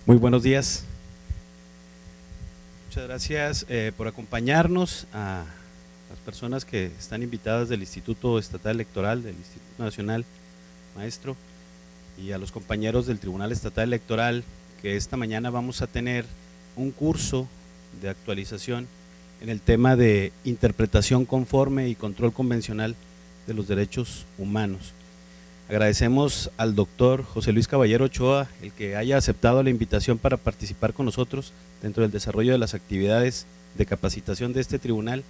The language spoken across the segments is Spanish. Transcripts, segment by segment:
Muy buenos días. Muchas gracias por acompañarnos a las personas que están invitadas del Instituto Estatal Electoral, del Instituto Nacional, maestro, y a los compañeros del Tribunal Estatal Electoral, que esta mañana vamos a tener un curso de actualización en el tema de interpretación conforme y control convencional de los derechos humanos. Agradecemos al doctor José Luis Caballero Ochoa el que haya aceptado la invitación para participar con nosotros dentro del desarrollo de las actividades de capacitación de este tribunal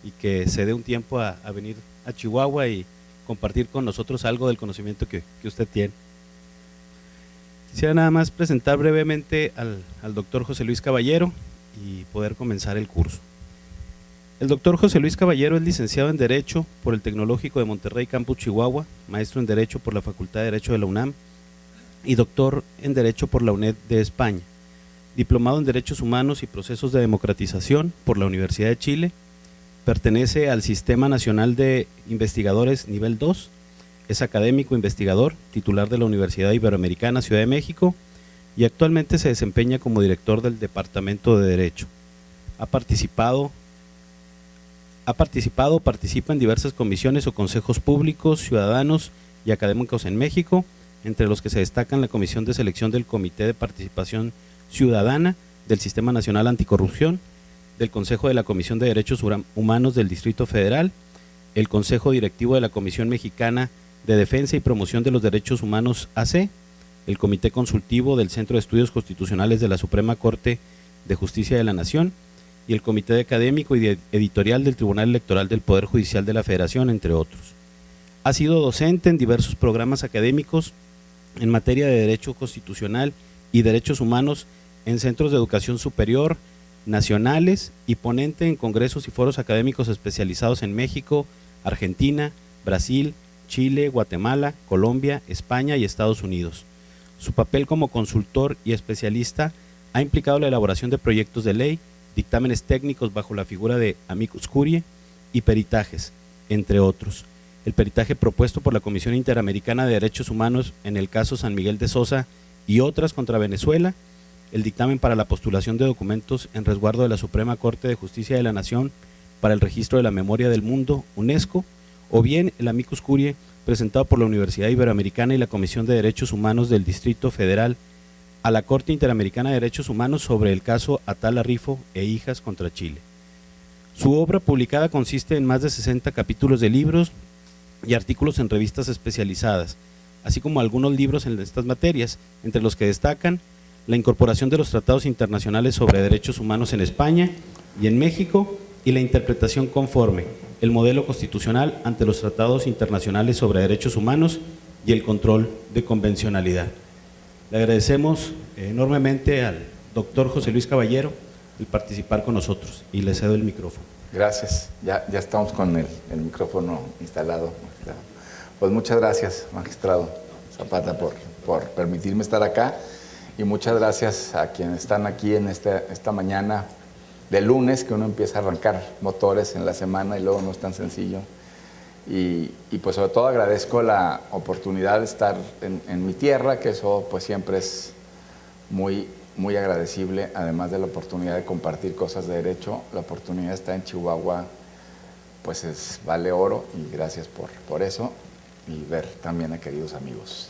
y que se dé un tiempo a venir a Chihuahua y compartir con nosotros algo del conocimiento que usted tiene. Quisiera nada más presentar brevemente al doctor José Luis Caballero y poder comenzar el curso. El doctor José Luis Caballero es licenciado en Derecho por el Tecnológico de Monterrey, Campus Chihuahua, maestro en Derecho por la Facultad de Derecho de la UNAM y doctor en Derecho por la UNED de España, diplomado en Derechos Humanos y Procesos de Democratización por la Universidad de Chile, pertenece al Sistema Nacional de Investigadores Nivel 2, es académico investigador, titular de la Universidad Iberoamericana Ciudad de México y actualmente se desempeña como director del Departamento de Derecho. Participa en diversas comisiones o consejos públicos, ciudadanos y académicos en México, entre los que se destacan la Comisión de Selección del Comité de Participación Ciudadana del Sistema Nacional Anticorrupción, del Consejo de la Comisión de Derechos Humanos del Distrito Federal, el Consejo Directivo de la Comisión Mexicana de Defensa y Promoción de los Derechos Humanos AC, el Comité Consultivo del Centro de Estudios Constitucionales de la Suprema Corte de Justicia de la Nación, y el Comité Académico y Editorial del Tribunal Electoral del Poder Judicial de la Federación, entre otros. Ha sido docente en diversos programas académicos en materia de Derecho Constitucional y Derechos Humanos en centros de educación superior, nacionales y ponente en congresos y foros académicos especializados en México, Argentina, Brasil, Chile, Guatemala, Colombia, España y Estados Unidos. Su papel como consultor y especialista ha implicado la elaboración de proyectos de ley, dictámenes técnicos bajo la figura de amicus curiae y peritajes, entre otros. El peritaje propuesto por la Comisión Interamericana de Derechos Humanos en el caso San Miguel de Sosa y otras contra Venezuela, el dictamen para la postulación de documentos en resguardo de la Suprema Corte de Justicia de la Nación para el Registro de la Memoria del Mundo, UNESCO, o bien el amicus curiae presentado por la Universidad Iberoamericana y la Comisión de Derechos Humanos del Distrito Federal a la Corte Interamericana de Derechos Humanos sobre el caso Atala Rifo e Hijas contra Chile. Su obra publicada consiste en más de 60 capítulos de libros y artículos en revistas especializadas, así como algunos libros en estas materias, entre los que destacan la incorporación de los tratados internacionales sobre derechos humanos en España y en México y la interpretación conforme, el modelo constitucional ante los tratados internacionales sobre derechos humanos y el control de convencionalidad. Le agradecemos enormemente al doctor José Luis Caballero el participar con nosotros y le cedo el micrófono. Gracias, ya estamos con el micrófono instalado. Pues muchas gracias, magistrado Zapata, por permitirme estar acá y muchas gracias a quienes están aquí en esta mañana de lunes, que uno empieza a arrancar motores en la semana y luego no es tan sencillo. Y pues sobre todo agradezco la oportunidad de estar en mi tierra, que eso pues siempre es muy, muy agradecible, además de la oportunidad de compartir cosas de derecho. La oportunidad de estar en Chihuahua pues vale oro y gracias por eso y ver también a queridos amigos.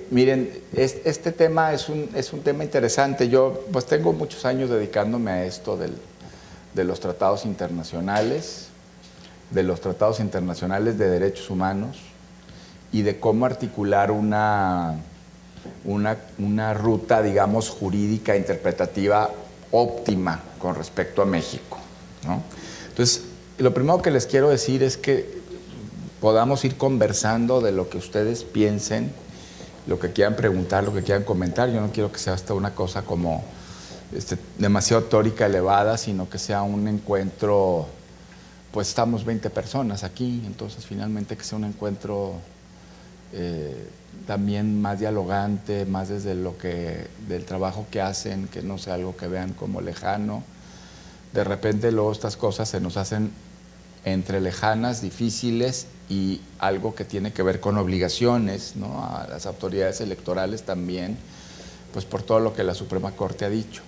Miren, este tema es un tema interesante. Yo pues tengo muchos años dedicándome a esto de los tratados internacionales, de derechos humanos y de cómo articular una ruta, digamos, jurídica, interpretativa óptima con respecto a México, ¿no? Entonces, lo primero que les quiero decir es que podamos ir conversando de lo que ustedes piensen, lo que quieran preguntar, lo que quieran comentar. Yo no quiero que sea hasta una cosa como demasiado teórica, elevada, sino que sea un encuentro. Pues estamos 20 personas aquí, entonces finalmente que sea un encuentro también más dialogante, más desde del trabajo que hacen, que no sea algo que vean como lejano. De repente luego estas cosas se nos hacen entre lejanas, difíciles y algo que tiene que ver con obligaciones, ¿no? A las autoridades electorales también pues por todo lo que la Suprema Corte ha dicho.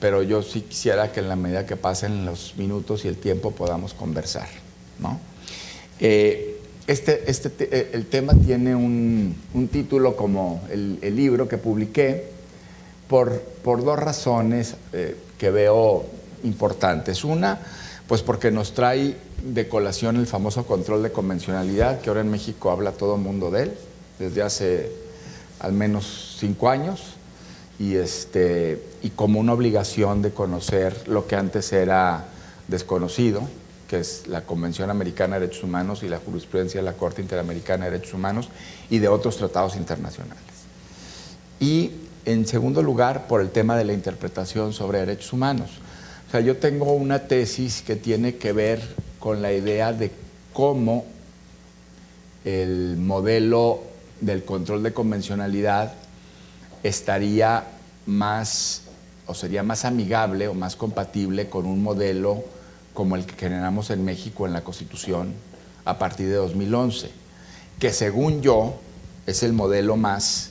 Pero yo sí quisiera que en la medida que pasen los minutos y el tiempo podamos conversar, ¿no? El tema tiene un título como el libro que publiqué por dos razones que veo importantes. Una, pues porque nos trae de colación el famoso control de convencionalidad, que ahora en México habla todo el mundo de él, desde hace al menos 5 años, y como una obligación de conocer lo que antes era desconocido, que es la Convención Americana de Derechos Humanos y la jurisprudencia de la Corte Interamericana de Derechos Humanos y de otros tratados internacionales. Y en segundo lugar, por el tema de la interpretación sobre derechos humanos. O sea, yo tengo una tesis que tiene que ver con la idea de cómo el modelo del control de convencionalidad estaría más, o sería más amigable o más compatible con un modelo como el que generamos en México en la Constitución a partir de 2011, que según yo es el modelo más,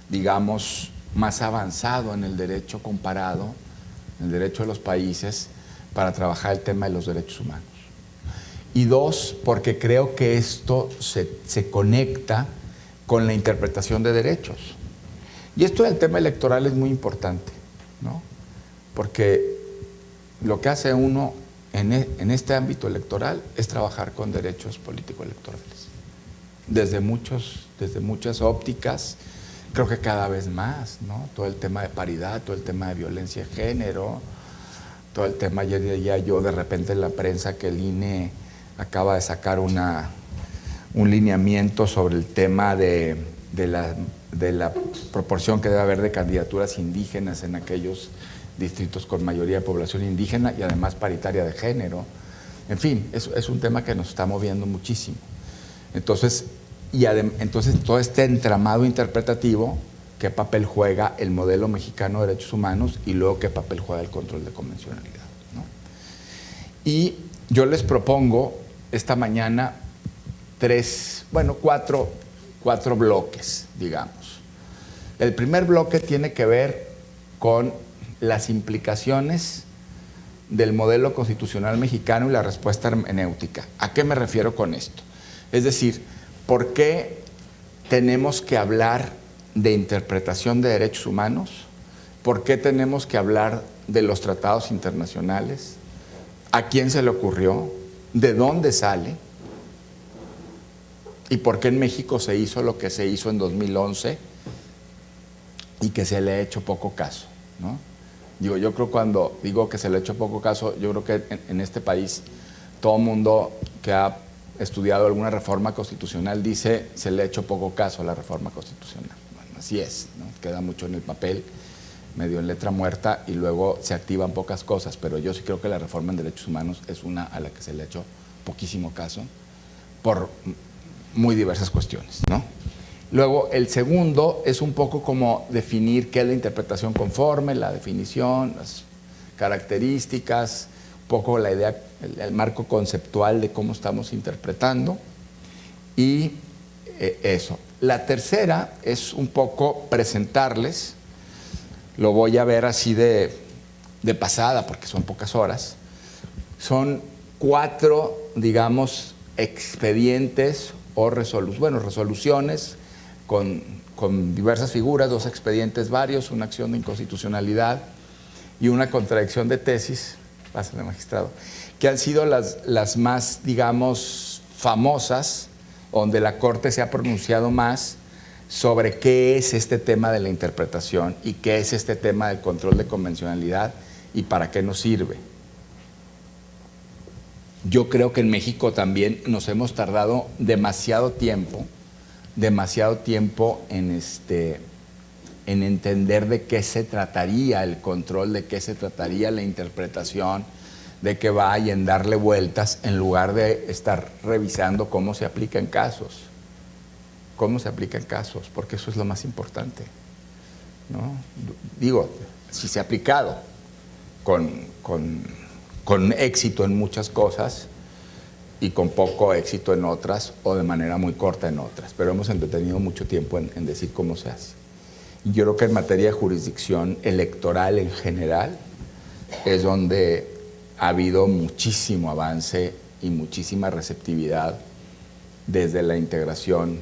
digamos, más avanzado en el derecho comparado, en el derecho de los países, para trabajar el tema de los derechos humanos. Y dos, porque creo que esto se conecta con la interpretación de derechos. Y esto del tema electoral es muy importante, ¿no? Porque lo que hace uno en este ámbito electoral es trabajar con derechos político-electorales. Desde muchas ópticas, creo que cada vez más, ¿no? Todo el tema de paridad, todo el tema de violencia de género, todo el tema, ayer leía yo de repente en la prensa que el INE acaba de sacar un lineamiento sobre el tema de la proporción que debe haber de candidaturas indígenas en aquellos distritos con mayoría de población indígena y además paritaria de género. En fin, es un tema que nos está moviendo muchísimo. Entonces, entonces todo este entramado interpretativo, qué papel juega el modelo mexicano de derechos humanos y luego qué papel juega el control de convencionalidad, ¿no? Y yo les propongo esta mañana cuatro bloques, digamos. El primer bloque tiene que ver con las implicaciones del modelo constitucional mexicano y la respuesta hermenéutica. ¿A qué me refiero con esto? Es decir, ¿por qué tenemos que hablar de interpretación de derechos humanos? ¿Por qué tenemos que hablar de los tratados internacionales? ¿A quién se le ocurrió? ¿De dónde sale? ¿Y por qué en México se hizo lo que se hizo en 2011 y que se le ha hecho poco caso, ¿no? Yo creo cuando digo que se le ha hecho poco caso, yo creo que en este país todo mundo que ha estudiado alguna reforma constitucional dice se le ha hecho poco caso a la reforma constitucional. Bueno, así es, ¿no? Queda mucho en el papel, medio en letra muerta y luego se activan pocas cosas, pero yo sí creo que la reforma en derechos humanos es una a la que se le ha hecho poquísimo caso por muy diversas cuestiones, ¿no? Luego, el segundo es un poco como definir qué es la interpretación conforme, la definición, las características, un poco la idea, el marco conceptual de cómo estamos interpretando y eso. La tercera es un poco presentarles, lo voy a ver así de pasada porque son pocas horas, son 4, digamos, expedientes o resoluciones con diversas figuras, 2 expedientes varios, una acción de inconstitucionalidad y una contradicción de tesis, pásale, magistrado, que han sido las más, digamos, famosas, donde la Corte se ha pronunciado más sobre qué es este tema de la interpretación y qué es este tema del control de convencionalidad y para qué nos sirve. Yo creo que en México también nos hemos tardado demasiado tiempo en entender de qué se trataría el control, de qué se trataría la interpretación, de qué va y en darle vueltas en lugar de estar revisando cómo se aplica en casos. Cómo se aplica en casos, porque eso es lo más importante, ¿no? Digo, si se ha aplicado con éxito en muchas cosas y con poco éxito en otras o de manera muy corta en otras, pero hemos entretenido mucho tiempo en decir cómo se hace. yo creo que en materia de jurisdicción electoral en general es donde ha habido muchísimo avance y muchísima receptividad desde la integración,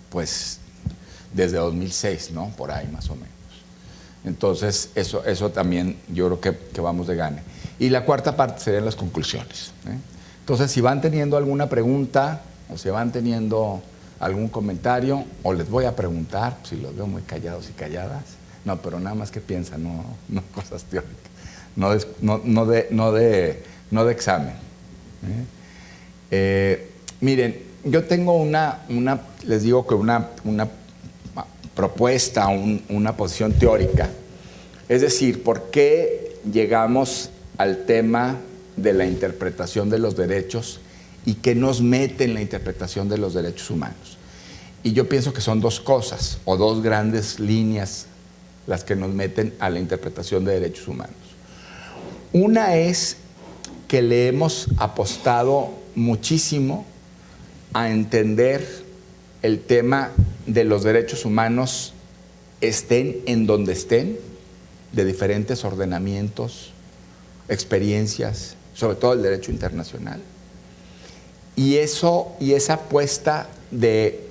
pues desde 2006, ¿no? Por ahí más o menos. Entonces, eso también yo creo que vamos de gane. Y la cuarta parte serían las conclusiones, ¿eh? Entonces, si van teniendo alguna pregunta o si van teniendo algún comentario, o les voy a preguntar, si los veo muy callados y calladas, no, pero nada más que piensan, no cosas teóricas, no de examen, ¿eh? Miren, yo tengo les digo que una propuesta, una posición teórica, es decir, ¿por qué llegamos al tema de la interpretación de los derechos y qué nos mete en la interpretación de los derechos humanos? Y yo pienso que son dos cosas o dos grandes líneas las que nos meten a la interpretación de derechos humanos. Una es que le hemos apostado muchísimo a entender el tema de los derechos humanos, estén en donde estén, de diferentes ordenamientos, experiencias, sobre todo el derecho internacional. Y esa apuesta de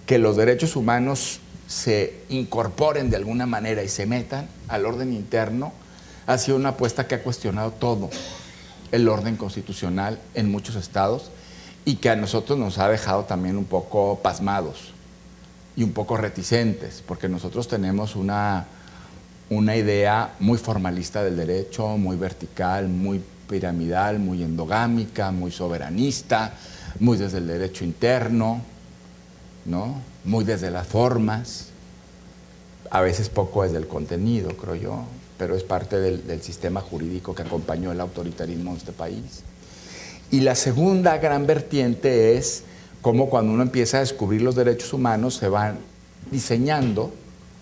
que los derechos humanos se incorporen de alguna manera y se metan al orden interno, ha sido una apuesta que ha cuestionado todo el orden constitucional en muchos estados y que a nosotros nos ha dejado también un poco pasmados y un poco reticentes, porque nosotros tenemos una idea muy formalista del derecho, muy vertical, muy piramidal, muy endogámica, muy soberanista, muy desde el derecho interno, ¿no? Muy desde las formas, a veces poco desde el contenido, creo yo, pero es parte del sistema jurídico que acompañó el autoritarismo en este país. Y la segunda gran vertiente es cómo cuando uno empieza a descubrir los derechos humanos se van diseñando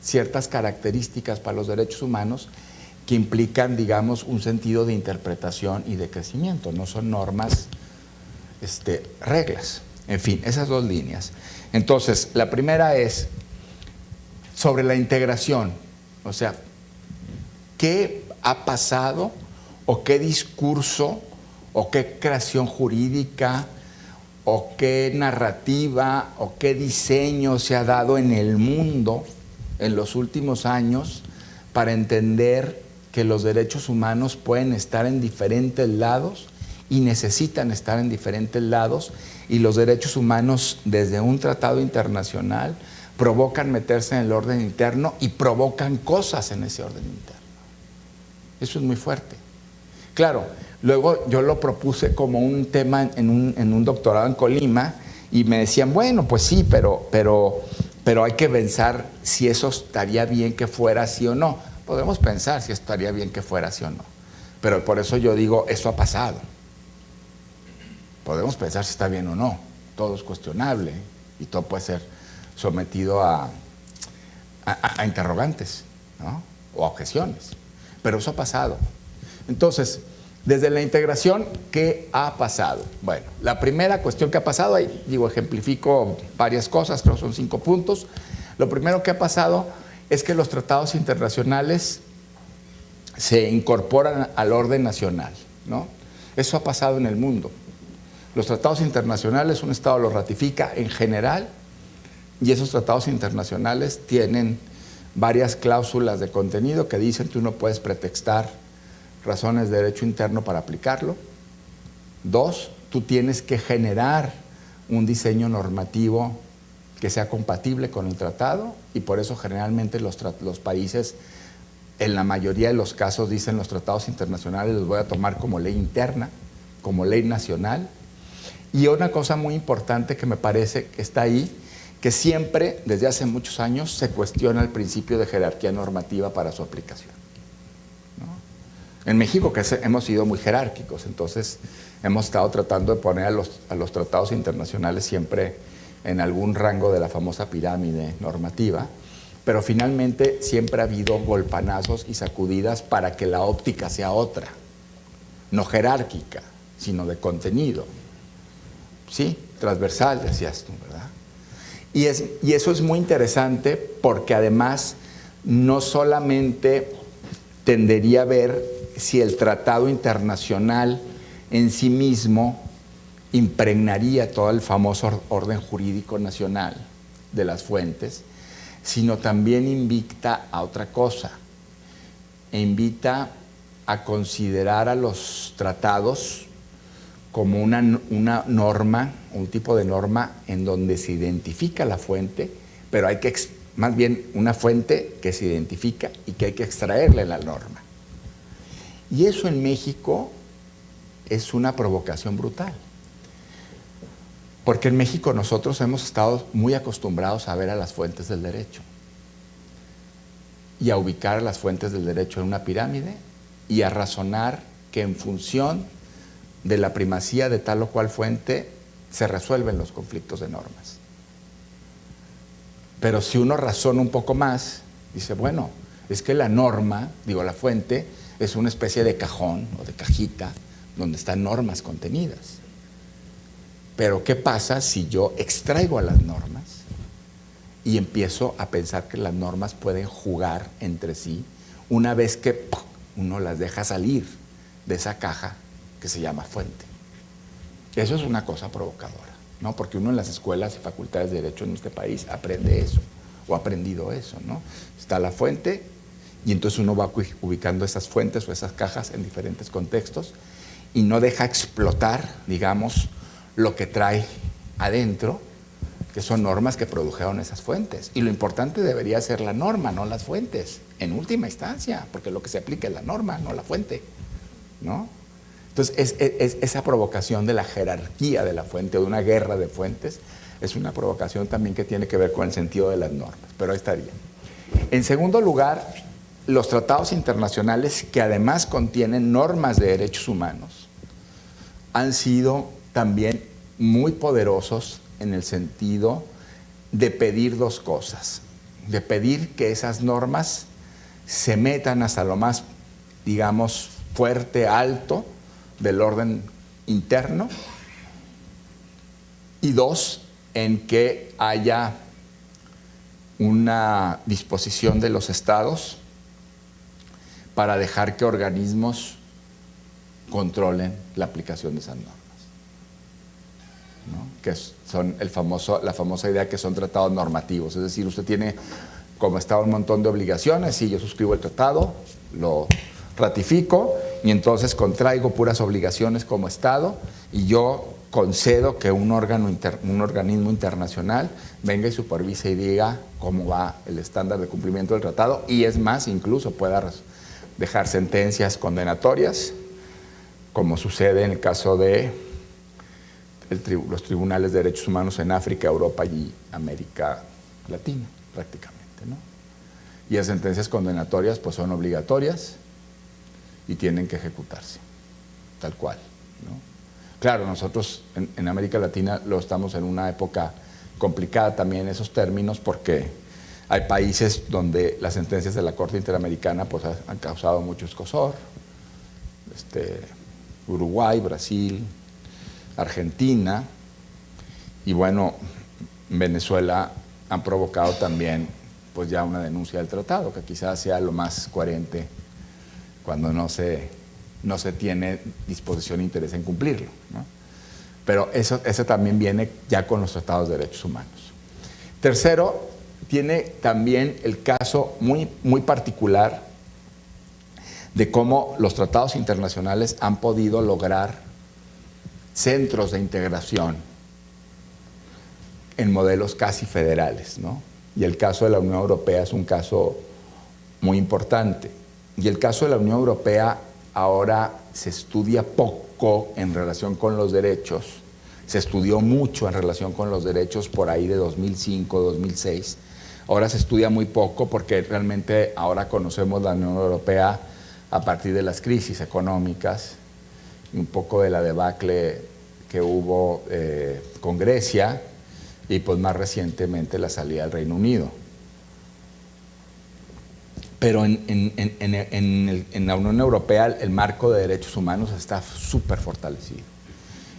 ciertas características para los derechos humanos que implican, digamos, un sentido de interpretación y de crecimiento. No son normas, reglas. En fin, esas dos líneas. Entonces, la primera es sobre la integración. O sea, ¿qué ha pasado o qué discurso o qué creación jurídica o qué narrativa o qué diseño se ha dado en el mundo en los últimos años para entender que los derechos humanos pueden estar en diferentes lados y necesitan estar en diferentes lados, y los derechos humanos desde un tratado internacional provocan meterse en el orden interno y provocan cosas en ese orden interno? Eso es muy fuerte. Claro, luego yo lo propuse como un tema en un doctorado en Colima y me decían, bueno, pues sí, pero hay que pensar si eso estaría bien que fuera así o no. Podemos pensar si estaría bien que fuera así o no. Pero por eso yo digo, eso ha pasado. Podemos pensar si está bien o no. Todo es cuestionable y todo puede ser sometido a interrogantes, ¿no? O a objeciones. Pero eso ha pasado. Entonces, desde la integración, ¿qué ha pasado? Bueno, la primera cuestión que ha pasado, ahí ejemplifico varias cosas, creo que son 5 puntos. Lo primero que ha pasado es que los tratados internacionales se incorporan al orden nacional, ¿no? Eso ha pasado en el mundo. Los tratados internacionales, un Estado los ratifica en general, y esos tratados internacionales tienen varias cláusulas de contenido que dicen que tú no puedes pretextar razones de derecho interno para aplicarlo. 2, tú tienes que generar un diseño normativo que sea compatible con el tratado, y por eso generalmente los países, en la mayoría de los casos, dicen los tratados internacionales los voy a tomar como ley interna, como ley nacional. Y una cosa muy importante que me parece que está ahí, que siempre, desde hace muchos años, se cuestiona el principio de jerarquía normativa para su aplicación, ¿no? En México, que hemos sido muy jerárquicos, entonces hemos estado tratando de poner a los tratados internacionales siempre en algún rango de la famosa pirámide normativa, pero finalmente siempre ha habido golpanazos y sacudidas para que la óptica sea otra, no jerárquica, sino de contenido. Sí, transversal, decías tú, ¿verdad? Y eso es muy interesante porque además no solamente tendería a ver si el tratado internacional en sí mismo impregnaría todo el famoso orden jurídico nacional de las fuentes, sino también invita a otra cosa, e invita a considerar a los tratados como una norma, un tipo de norma en donde se identifica la fuente, pero hay que, más bien una fuente que se identifica y que hay que extraerle la norma. Y eso en México es una provocación brutal. Porque en México nosotros hemos estado muy acostumbrados a ver a las fuentes del derecho y a ubicar a las fuentes del derecho en una pirámide y a razonar que en función de la primacía de tal o cual fuente se resuelven los conflictos de normas. Pero si uno razona un poco más, dice, bueno, es que la norma, la fuente, es una especie de cajón o de cajita donde están normas contenidas. Pero ¿qué pasa si yo extraigo a las normas y empiezo a pensar que las normas pueden jugar entre sí una vez que uno las deja salir de esa caja que se llama fuente? Eso es una cosa provocadora, ¿no? Porque uno en las escuelas y facultades de Derecho en este país aprende eso, o ha aprendido eso, ¿no? Está la fuente y entonces uno va ubicando esas fuentes o esas cajas en diferentes contextos y no deja explotar, digamos, lo que trae adentro, que son normas que produjeron esas fuentes. Y lo importante debería ser la norma, no las fuentes, en última instancia, porque lo que se aplica es la norma, no la fuente, ¿no? Entonces, esa provocación de la jerarquía de la fuente, o de una guerra de fuentes, es una provocación también que tiene que ver con el sentido de las normas, pero ahí estaría. En segundo lugar, los tratados internacionales, que además contienen normas de derechos humanos, han sido también muy poderosos en el sentido de pedir dos cosas, de pedir que esas normas se metan hasta lo más, digamos, fuerte, alto del orden interno, y dos, en que haya una disposición de los estados para dejar que organismos controlen la aplicación de esas normas, ¿no? Que son la famosa idea que son tratados normativos, es decir, usted tiene como Estado un montón de obligaciones, sí, yo suscribo el tratado, lo ratifico y entonces contraigo puras obligaciones como Estado y yo concedo que un organismo internacional venga y supervise y diga cómo va el estándar de cumplimiento del tratado, y es más, incluso pueda dejar sentencias condenatorias, como sucede en el caso de los tribunales de derechos humanos en África, Europa y América Latina, prácticamente, ¿no? Y las sentencias condenatorias pues son obligatorias y tienen que ejecutarse, tal cual, ¿no? Claro, nosotros en América Latina estamos en una época complicada también en esos términos, porque hay países donde las sentencias de la Corte Interamericana pues han causado mucho escozor, Uruguay, Brasil, Argentina, y bueno, Venezuela han provocado también pues ya una denuncia del tratado, que quizás sea lo más coherente cuando no se tiene disposición e interés en cumplirlo, ¿no? Pero eso también viene ya con los tratados de derechos humanos. Tercero, tiene también el caso muy, muy particular de cómo los tratados internacionales han podido lograr centros de integración en modelos casi federales, ¿no? Y el caso de la Unión Europea es un caso muy importante. Y el caso de la Unión Europea ahora se estudia poco en relación con los derechos, se estudió mucho en relación con los derechos por ahí de 2005, 2006. Ahora se estudia muy poco porque realmente ahora conocemos la Unión Europea a partir de las crisis económicas, un poco de la debacle que hubo con Grecia y pues más recientemente la salida del Reino Unido. Pero en la Unión Europea el marco de derechos humanos está súper fortalecido.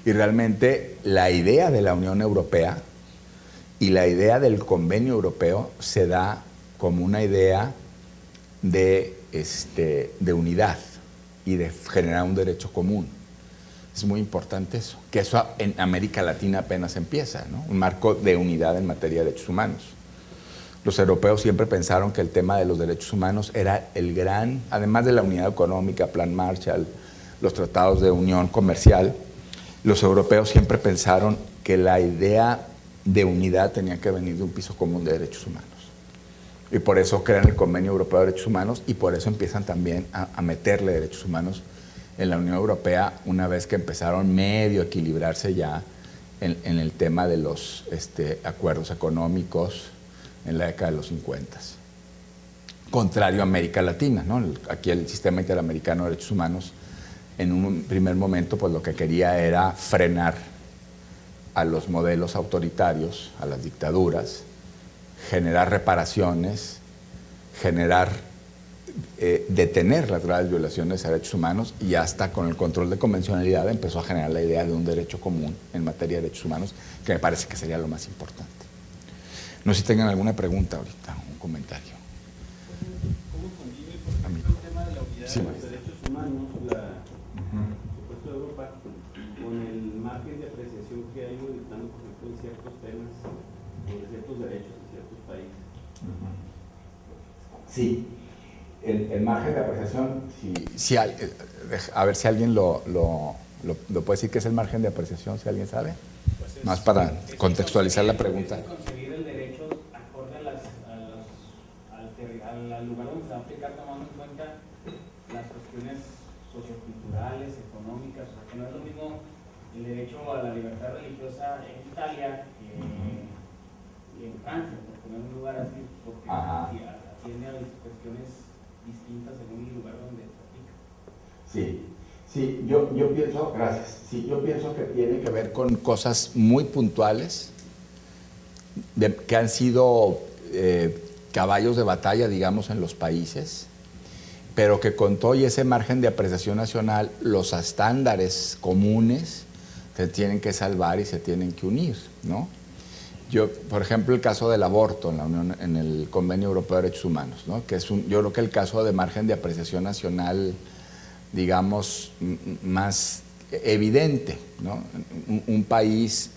Y realmente la idea de la Unión Europea Y la idea del convenio europeo se da como una idea de unidad y de generar un derecho común. Es muy importante eso, que eso en América Latina apenas empieza, ¿no? Un marco de unidad en materia de derechos humanos. Los europeos siempre pensaron que el tema de los derechos humanos era el gran, además de la unidad económica, Plan Marshall, los tratados de unión comercial, los europeos siempre pensaron que la idea de unidad tenía que venir de un piso común de derechos humanos. Y por eso crean el Convenio Europeo de Derechos Humanos y por eso empiezan también a meterle derechos humanos en la Unión Europea una vez que empezaron medio a equilibrarse ya en el tema de los acuerdos económicos en la década de los 50. Contrario a América Latina, ¿no? Aquí el sistema interamericano de derechos humanos en un primer momento pues lo que quería era frenar a los modelos autoritarios, a las dictaduras, generar reparaciones, detener las graves violaciones a derechos humanos y hasta con el control de convencionalidad empezó a generar la idea de un derecho común en materia de derechos humanos, que me parece que sería lo más importante. No sé si tengan alguna pregunta ahorita, un comentario. ¿Cómo convive, por ejemplo, el tema de la unidad de los derechos humanos, supuesto de Europa, con el margen de apreciación que hay dictando, por ejemplo, en ciertos temas, de ciertos derechos en ciertos países? Sí, el margen de apreciación, a ver si alguien lo puede decir qué es el margen de apreciación, si alguien sabe. Pues Más para contextualizar la pregunta. Es conseguir el derecho acorde al lugar donde se va a aplicar, tomando en cuenta las cuestiones socioculturales, económicas. O sea, que no es lo mismo el derecho a la libertad religiosa en Italia y en Francia, por poner un lugar así, porque atiende a cuestiones distintas según el lugar donde se aplica. Sí, yo pienso, gracias. Sí, yo pienso que tiene que ver con cosas muy puntuales que han sido caballos de batalla, digamos, en los países, pero que con todo y ese margen de apreciación nacional, los estándares comunes se tienen que salvar y se tienen que unir, ¿no? Por ejemplo, el caso del aborto en el Convenio Europeo de Derechos Humanos, ¿no? Que yo creo que el caso de margen de apreciación nacional, digamos, más evidente, ¿no? Un país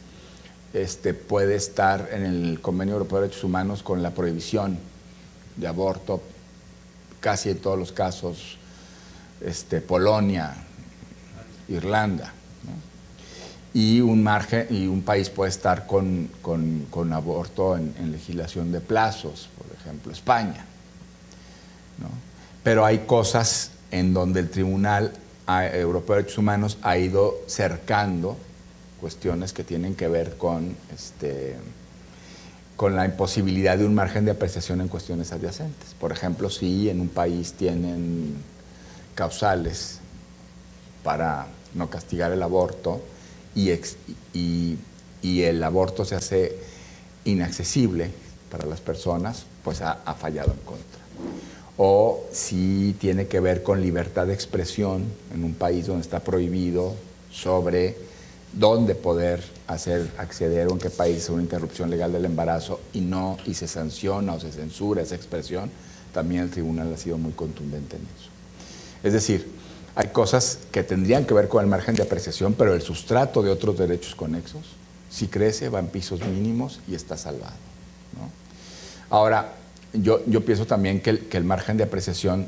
puede estar en el Convenio Europeo de Derechos Humanos con la prohibición de aborto, casi en todos los casos, Polonia, Irlanda, ¿no? Y un país puede estar con aborto en legislación de plazos, por ejemplo, España, ¿no? Pero hay cosas en donde el Tribunal Europeo de Derechos Humanos ha ido cercando cuestiones que tienen que ver con la imposibilidad de un margen de apreciación en cuestiones adyacentes. Por ejemplo, si en un país tienen causales para no castigar el aborto y el aborto se hace inaccesible para las personas, pues ha fallado en contra. O si tiene que ver con libertad de expresión en un país donde está prohibido sobre dónde poder acceder o en qué país a una interrupción legal del embarazo y se sanciona o se censura esa expresión, también el tribunal ha sido muy contundente en eso. Es decir, hay cosas que tendrían que ver con el margen de apreciación, pero el sustrato de otros derechos conexos, si crece, va en pisos mínimos y está salvado, ¿no? Ahora, yo pienso también que el margen de apreciación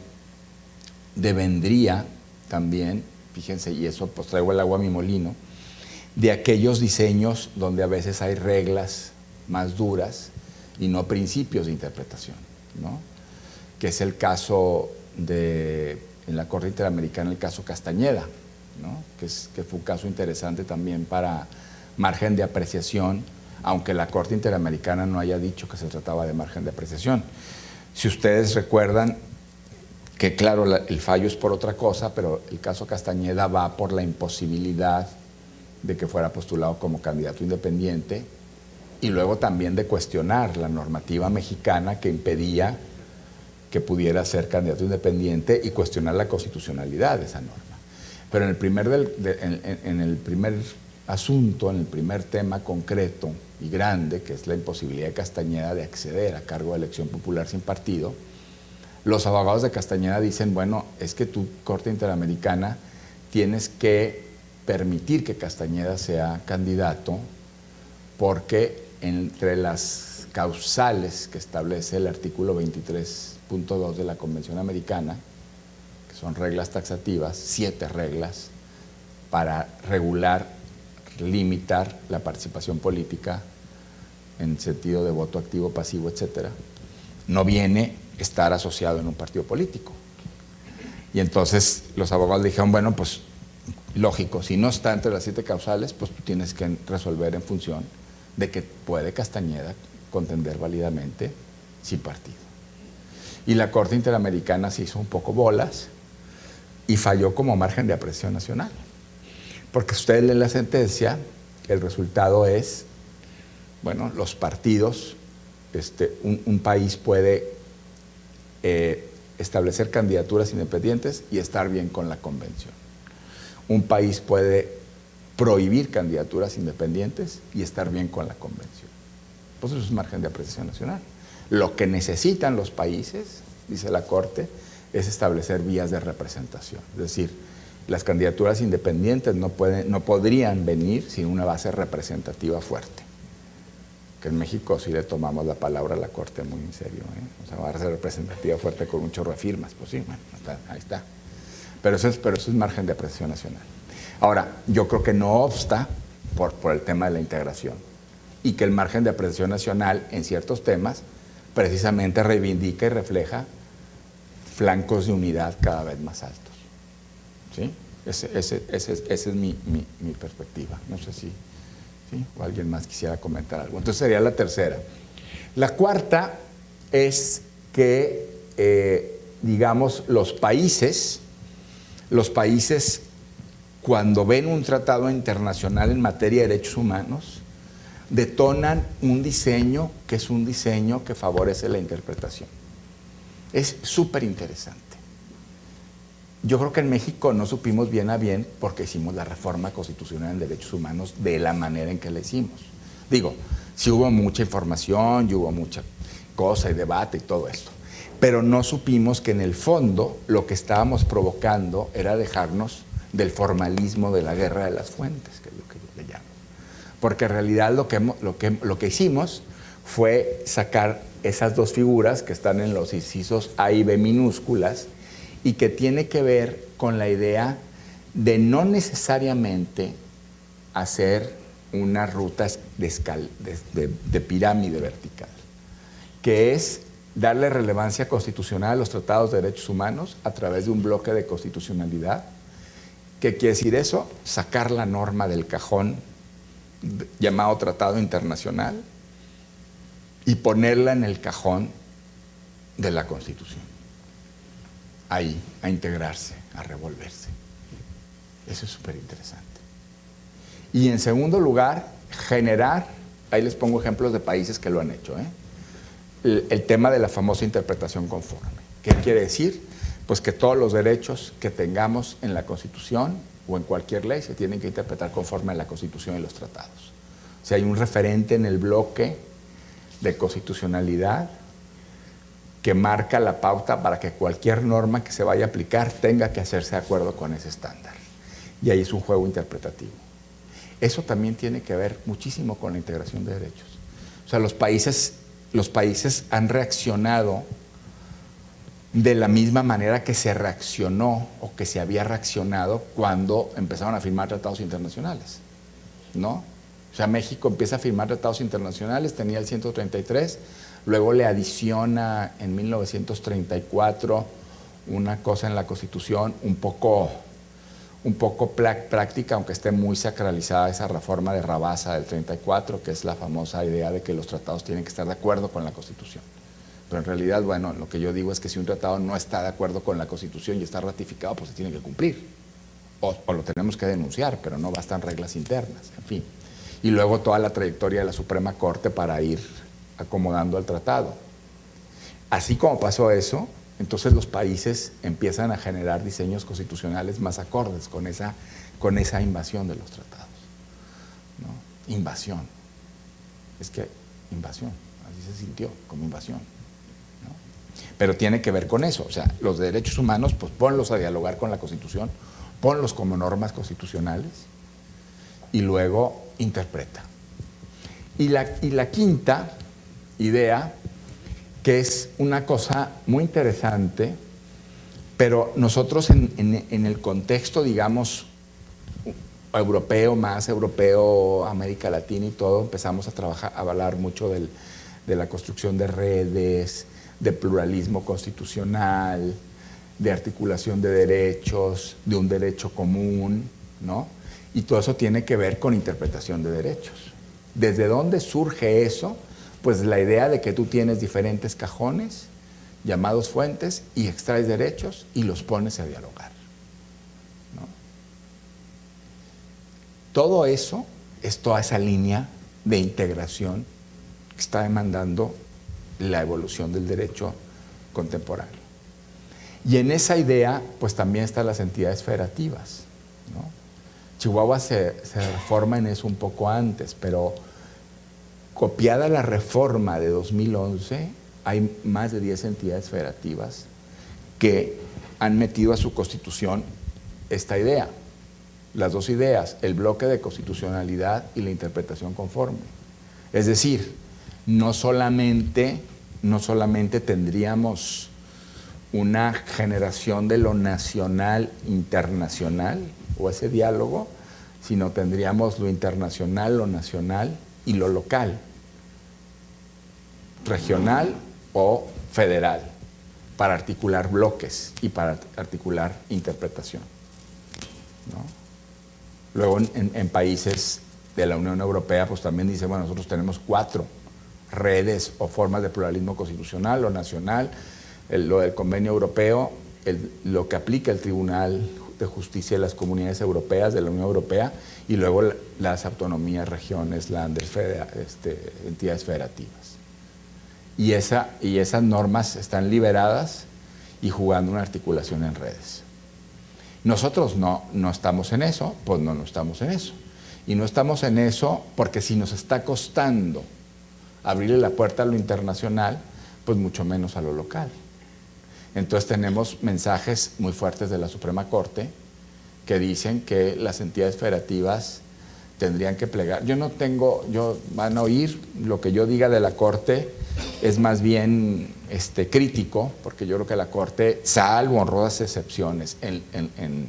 devendría también, fíjense, y eso pues traigo el agua a mi molino, de aquellos diseños donde a veces hay reglas más duras y no principios de interpretación, ¿no? Que es el caso en la Corte Interamericana, el caso Castañeda, ¿no? Que fue un caso interesante también para margen de apreciación, aunque la Corte Interamericana no haya dicho que se trataba de margen de apreciación. Si ustedes recuerdan que, claro, el fallo es por otra cosa, pero el caso Castañeda va por la imposibilidad de que fuera postulado como candidato independiente y luego también de cuestionar la normativa mexicana que impedía que pudiera ser candidato independiente y cuestionar la constitucionalidad de esa norma. Pero en el primer asunto, en el primer tema concreto y grande, que es la imposibilidad de Castañeda de acceder a cargo de elección popular sin partido, los abogados de Castañeda dicen, bueno, es que tu Corte Interamericana tienes que permitir que Castañeda sea candidato porque entre las causales que establece el artículo 23.2 de la Convención Americana, que son reglas taxativas, 7 reglas para regular, limitar la participación política en sentido de voto activo, pasivo, etcétera, no viene estar asociado en un partido político. Y entonces los abogados dijeron, bueno, pues lógico, si no está entre las 7 causales, pues tú tienes que resolver en función de que puede Castañeda contender válidamente sin partido. Y la Corte Interamericana se hizo un poco bolas y falló como margen de apreciación nacional. Porque si ustedes leen la sentencia, el resultado es, bueno, los partidos, un país puede establecer candidaturas independientes y estar bien con la convención. Un país puede prohibir candidaturas independientes y estar bien con la convención. Pues eso es margen de apreciación nacional. Lo que necesitan los países, dice la Corte, es establecer vías de representación. Es decir, las candidaturas independientes no podrían venir sin una base representativa fuerte. Que en México sí le tomamos la palabra a la Corte muy en serio, ¿eh? O sea, base representativa fuerte con un chorro de firmas. Pues sí, bueno, ahí está. Pero eso es margen de apreciación nacional. Ahora, yo creo que no obsta por el tema de la integración y que el margen de apreciación nacional en ciertos temas precisamente reivindica y refleja flancos de unidad cada vez más altos. ¿Sí? Esa es mi perspectiva. No sé si ¿sí? O alguien más quisiera comentar algo. Entonces sería la tercera. La cuarta es que, digamos, los países, cuando ven un tratado internacional en materia de derechos humanos, detonan un diseño que es un diseño que favorece la interpretación. Es súper interesante. Yo creo que en México no supimos bien a bien porque hicimos la reforma constitucional en derechos humanos de la manera en que la hicimos. Digo, sí hubo mucha información, y hubo mucha cosa y debate y todo esto, pero no supimos que en el fondo lo que estábamos provocando era dejarnos del formalismo de la guerra de las fuentes, que es lo que yo le llamo. Porque en realidad lo que hicimos fue sacar esas dos figuras que están en los incisos A y B minúsculas y que tiene que ver con la idea de no necesariamente hacer una ruta de pirámide vertical, que es darle relevancia constitucional a los tratados de derechos humanos a través de un bloque de constitucionalidad. ¿Qué quiere decir eso? Sacar la norma del cajón llamado tratado internacional y ponerla en el cajón de la Constitución. Ahí, a integrarse, a revolverse. Eso es súper interesante. Y en segundo lugar, generar, ahí les pongo ejemplos de países que lo han hecho, el tema de la famosa interpretación conforme. ¿Qué quiere decir? Pues que todos los derechos que tengamos en la Constitución o en cualquier ley se tienen que interpretar conforme a la Constitución y los tratados. O sea, hay un referente en el bloque de constitucionalidad que marca la pauta para que cualquier norma que se vaya a aplicar tenga que hacerse de acuerdo con ese estándar. Y ahí es un juego interpretativo. Eso también tiene que ver muchísimo con la integración de derechos. O sea, los países han reaccionado de la misma manera que se reaccionó o que se había reaccionado cuando empezaron a firmar tratados internacionales, ¿no? O sea, México empieza a firmar tratados internacionales, tenía el 133, luego le adiciona en 1934 una cosa en la Constitución un poco práctica, aunque esté muy sacralizada esa reforma de Rabasa del 34, que es la famosa idea de que los tratados tienen que estar de acuerdo con la Constitución. Pero en realidad, bueno, lo que yo digo es que si un tratado no está de acuerdo con la Constitución y está ratificado, pues se tiene que cumplir. O lo tenemos que denunciar, pero no bastan reglas internas, en fin. Y luego toda la trayectoria de la Suprema Corte para ir acomodando al tratado. Así como pasó eso, entonces los países empiezan a generar diseños constitucionales más acordes con esa invasión de los tratados. invasión. Es que invasión, así se sintió, como invasión, ¿no? Pero tiene que ver con eso, o sea, los derechos humanos, pues ponlos a dialogar con la Constitución, ponlos como normas constitucionales y luego interpreta. Y la quinta idea, que es una cosa muy interesante, pero nosotros en el contexto, digamos, europeo, más europeo, América Latina y todo, empezamos a trabajar, a hablar mucho de la construcción de redes, de pluralismo constitucional, de articulación de derechos, de un derecho común, ¿no? Y todo eso tiene que ver con interpretación de derechos. ¿Desde dónde surge eso? Pues la idea de que tú tienes diferentes cajones, llamados fuentes, y extraes derechos y los pones a dialogar, ¿no? Todo eso es toda esa línea de integración que está demandando la evolución del derecho contemporáneo. Y en esa idea, pues también están las entidades federativas, ¿no? Chihuahua se reforma en eso un poco antes, pero copiada la reforma de 2011, hay más de 10 entidades federativas que han metido a su constitución esta idea. Las dos ideas, el bloque de constitucionalidad y la interpretación conforme. Es decir, no solamente tendríamos una generación de lo nacional internacional o ese diálogo, sino tendríamos lo internacional, lo nacional y lo local, regional o federal, para articular bloques y para articular interpretación, ¿no? Luego en países de la Unión Europea, pues también dice, bueno, nosotros tenemos 4 redes o formas de pluralismo constitucional, lo nacional, lo del convenio europeo, lo que aplica el Tribunal de Justicia de las Comunidades Europeas, de la Unión Europea, y luego las autonomías, regiones, landers, entidades federativas. Y esas normas están liberadas y jugando una articulación en redes. Nosotros no estamos en eso, pues no estamos en eso. Y no estamos en eso porque si nos está costando abrirle la puerta a lo internacional, pues mucho menos a lo local. Entonces tenemos mensajes muy fuertes de la Suprema Corte que dicen que las entidades federativas tendrían que plegar. Van a oír lo que yo diga de la Corte, es más bien crítico, porque yo creo que la Corte, salvo honrosas excepciones en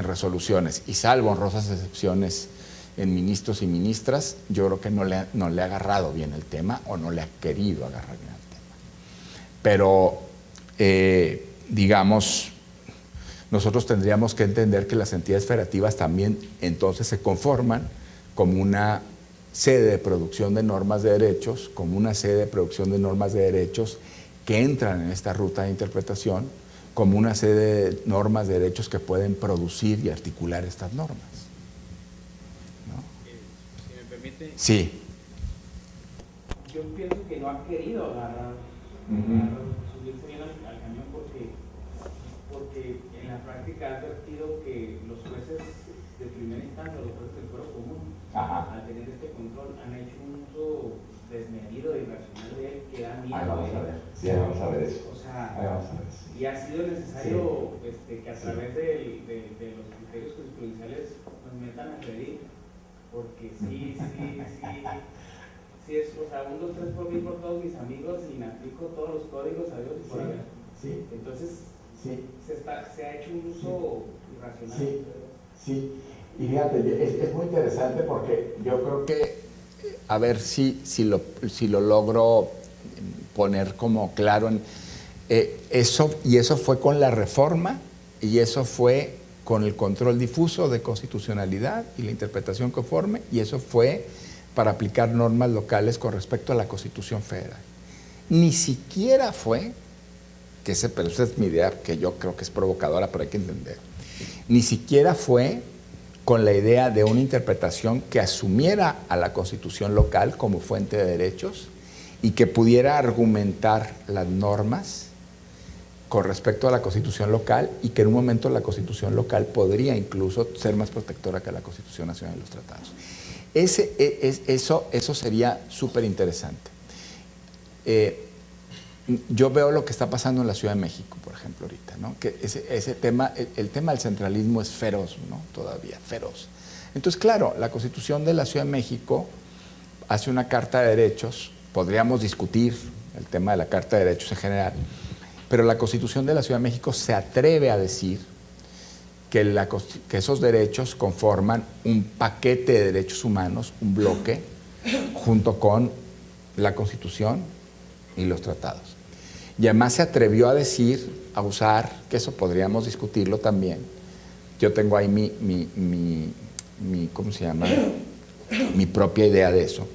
resoluciones y salvo honrosas excepciones en ministros y ministras, yo creo que no le ha agarrado bien el tema o no le ha querido agarrar bien el tema. Pero, digamos, nosotros tendríamos que entender que las entidades federativas también entonces se conforman como una sede de producción de normas de derechos, como una sede de producción de normas de derechos que entran en esta ruta de interpretación, como una sede de normas de derechos que pueden producir y articular estas normas, ¿no? Si me permite. Sí. Yo pienso que no ha querido agarrar, subirse bien al cañón porque en la práctica ha advertido que los jueces de primera instancia, los jueces del fuero común, al tener este control, han hecho un uso desmedido y irracional de él que da miedo. Vamos a ver. Sí, vamos a ver eso. O sea, vamos a ver eso. Y ha sido necesario que a través de los criterios jurisprudenciales nos metan a pedir, porque sí es, o sea, 1, 2, 3 por mí, por todos mis amigos, y me aplico todos los códigos a Dios y por allá. Sí. Entonces, se ha hecho un uso irracional. Sí. Y fíjate, es muy interesante porque yo creo que, a ver si lo logro poner como claro, eso fue con la reforma y eso fue con el control difuso de constitucionalidad y la interpretación conforme, y eso fue para aplicar normas locales con respecto a la Constitución Federal. Ni siquiera fue, pero esa es mi idea, que yo creo que es provocadora, pero hay que entender, ni siquiera fue con la idea de una interpretación que asumiera a la Constitución local como fuente de derechos y que pudiera argumentar las normas con respecto a la Constitución local, y que en un momento la Constitución local podría incluso ser más protectora que la Constitución Nacional de los Tratados. Eso sería súper interesante. Yo veo lo que está pasando en la Ciudad de México, por ejemplo, ahorita, ¿no? Que ese tema, el tema del centralismo es feroz, ¿no? Todavía, feroz. Entonces, claro, la Constitución de la Ciudad de México hace una Carta de Derechos, podríamos discutir el tema de la Carta de Derechos en general, pero la Constitución de la Ciudad de México se atreve a decir que esos derechos conforman un paquete de derechos humanos, un bloque, junto con la Constitución y los tratados. Y además se atrevió a decir, a usar, que eso podríamos discutirlo también. Yo tengo ahí ¿cómo se llama? Mi propia idea de eso.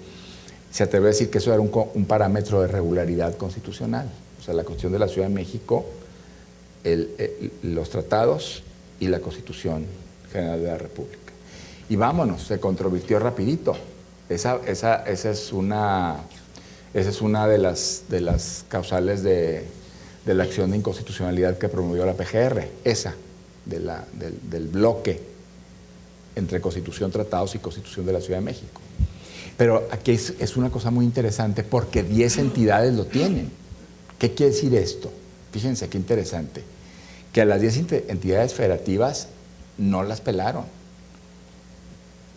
Se atrevió a decir que eso era un parámetro de regularidad constitucional. O sea, la Constitución de la Ciudad de México, los tratados y la Constitución General de la República. Y vámonos, se controvirtió rapidito. Esa es una de las causales de la acción de inconstitucionalidad que promovió la PGR, del bloque entre Constitución, Tratados y Constitución de la Ciudad de México. Pero aquí es una cosa muy interesante porque 10 entidades lo tienen. ¿Qué quiere decir esto? Fíjense qué interesante. Que a las 10 entidades federativas no las pelaron.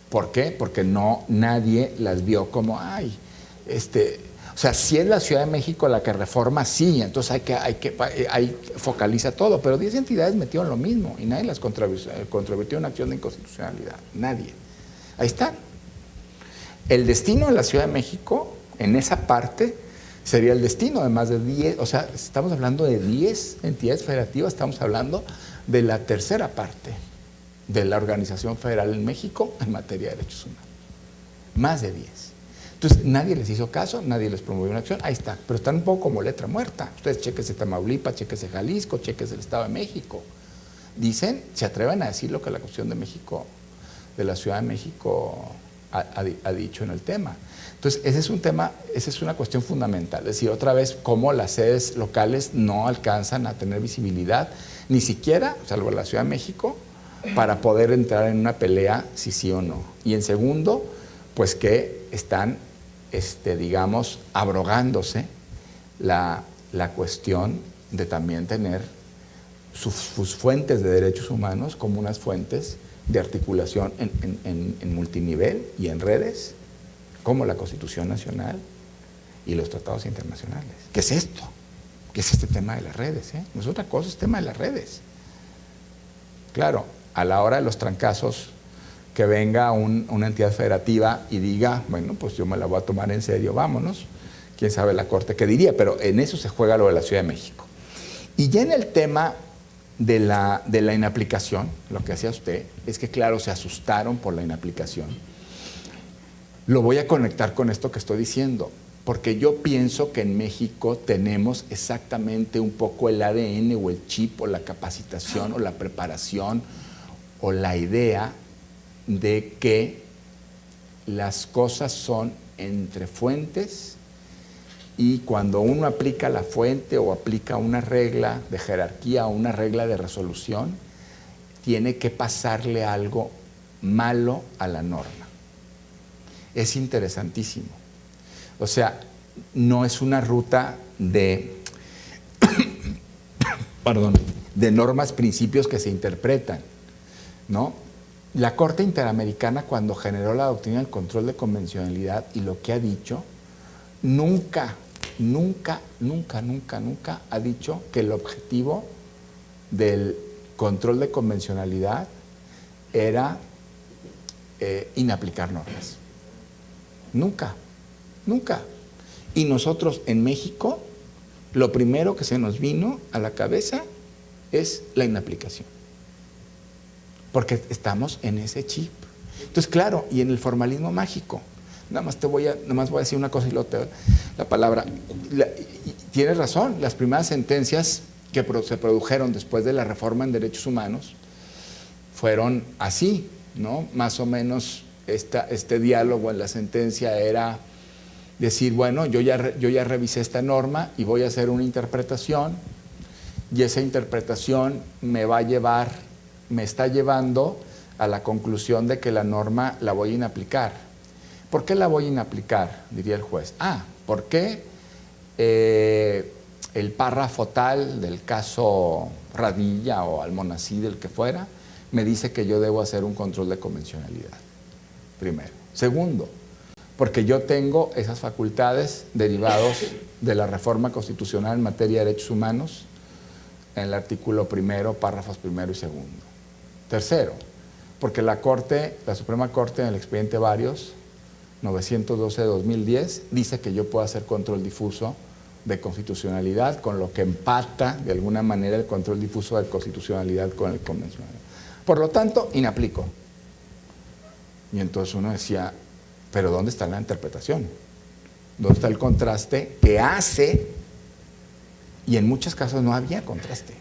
¿Por qué? Porque nadie las vio como, o sea, si es la Ciudad de México la que reforma, sí, entonces ahí focaliza todo, pero 10 entidades metieron lo mismo y nadie las controvirtió en acción de inconstitucionalidad, nadie. Ahí están. El destino de la Ciudad de México, en esa parte, sería el destino de más de 10, o sea, estamos hablando de 10 entidades federativas, estamos hablando de la tercera parte de la organización federal en México en materia de derechos humanos. Más de 10. Entonces, nadie les hizo caso, nadie les promovió una acción, ahí está, pero están un poco como letra muerta. Ustedes chéquense Tamaulipas, chéquense Jalisco, chéquense el Estado de México. Dicen, se atreven a decir lo que la Constitución de México, de la Ciudad de México, ha dicho en el tema. Entonces, ese es un tema, esa es una cuestión fundamental. Es decir, otra vez, cómo las sedes locales no alcanzan a tener visibilidad, ni siquiera, salvo la Ciudad de México, para poder entrar en una pelea si sí o no. Y en segundo, pues que están, digamos, abrogándose la cuestión de también tener sus fuentes de derechos humanos como unas fuentes de articulación en multinivel y en redes, como la Constitución Nacional y los tratados internacionales. ¿Qué es esto? ¿Qué es este tema de las redes? No es otra cosa, es tema de las redes. Claro, a la hora de los trancazos, que venga una entidad federativa y diga, bueno, pues yo me la voy a tomar en serio, vámonos. Quién sabe la Corte qué diría, pero en eso se juega lo de la Ciudad de México. Y ya en el tema de la inaplicación, lo que hacía usted es que, claro, se asustaron por la inaplicación. Lo voy a conectar con esto que estoy diciendo, porque yo pienso que en México tenemos exactamente un poco el ADN o el chip o la capacitación o la preparación o la idea de que las cosas son entre fuentes y cuando uno aplica la fuente o aplica una regla de jerarquía o una regla de resolución, tiene que pasarle algo malo a la norma. Es interesantísimo. O sea, no es una ruta de normas, principios que se interpretan, ¿no? La Corte Interamericana, cuando generó la doctrina del control de convencionalidad y lo que ha dicho, nunca ha dicho que el objetivo del control de convencionalidad era inaplicar normas. Nunca. Y nosotros en México, lo primero que se nos vino a la cabeza es la inaplicación. Porque estamos en ese chip. Entonces, claro, y en el formalismo mágico. Nada más voy a decir una cosa y luego la palabra. Tienes razón, las primeras sentencias que se produjeron después de la reforma en derechos humanos fueron así, ¿no? Más o menos este diálogo en la sentencia era decir, bueno, yo ya revisé esta norma y voy a hacer una interpretación y esa interpretación me está llevando a la conclusión de que la norma la voy a inaplicar. ¿Por qué la voy a inaplicar? Diría el juez. ¿Por qué el párrafo tal del caso Radilla o Almonacid, del que fuera, me dice que yo debo hacer un control de convencionalidad? Primero. Segundo, porque yo tengo esas facultades derivados de la reforma constitucional en materia de derechos humanos en el artículo primero, párrafos primero y segundo. Tercero, porque la Suprema Corte en el expediente Varios 912-2010 dice que yo puedo hacer control difuso de constitucionalidad, con lo que empata de alguna manera el control difuso de constitucionalidad con el convencional. Por lo tanto, inaplico. Y entonces uno decía, pero ¿dónde está la interpretación? ¿Dónde está el contraste que hace? Y en muchos casos no había contraste.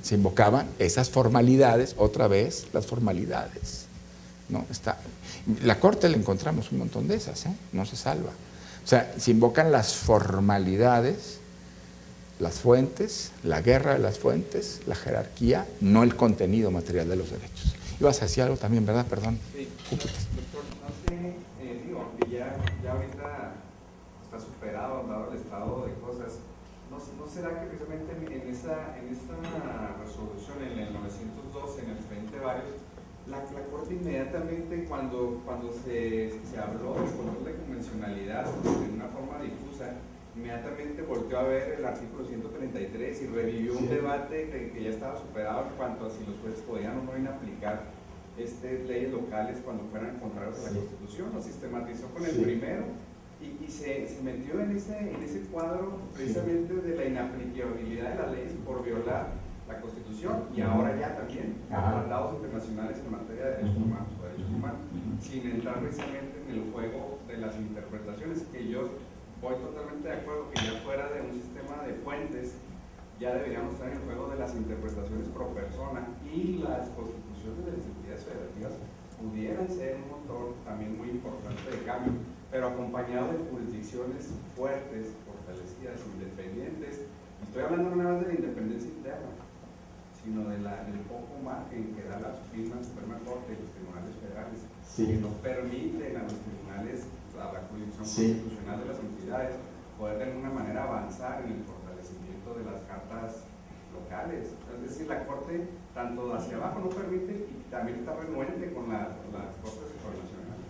Se invocaban esas formalidades, otra vez las formalidades. ¿No? La Corte le encontramos un montón de esas, no se salva. O sea, se invocan las formalidades, las fuentes, la guerra de las fuentes, la jerarquía, no el contenido material de los derechos. Ibas a decir algo también, ¿verdad? Perdón. Sí, doctor, no sé, aunque ya ahorita está superado, dado el estado de cosas, ¿no será que precisamente en esta resolución, en el 912, en el expediente Varios, la Corte inmediatamente, cuando se habló del control de convencionalidad de una forma difusa, inmediatamente volteó a ver el artículo 133 y revivió un debate que ya estaba superado en cuanto a si los jueces podían o no inaplicar leyes locales cuando fueran contrarios a la Constitución. Lo sistematizó con el primero y se metió en ese cuadro precisamente de la inaplicabilidad de las leyes por violar la Constitución y ahora ya también tratados internacionales en materia de derechos humanos, sin entrar precisamente en el juego de las interpretaciones, que yo voy totalmente de acuerdo que ya fuera de un sistema de fuentes ya deberíamos estar en el juego de las interpretaciones pro persona, y las constituciones de las entidades federativas pudieran ser un motor también muy importante de cambio, pero acompañado de jurisdicciones fuertes, fortalecidas, independientes. Estoy hablando no nada más de la independencia interna, sino del poco margen que da la Suprema Corte y los tribunales federales, que nos permiten a los tribunales, a la jurisdicción constitucional de las entidades, poder de alguna manera avanzar en el fortalecimiento de las cartas locales. Es decir, la Corte, tanto hacia abajo, no permite, y también está renuente con las Cortes internacionales.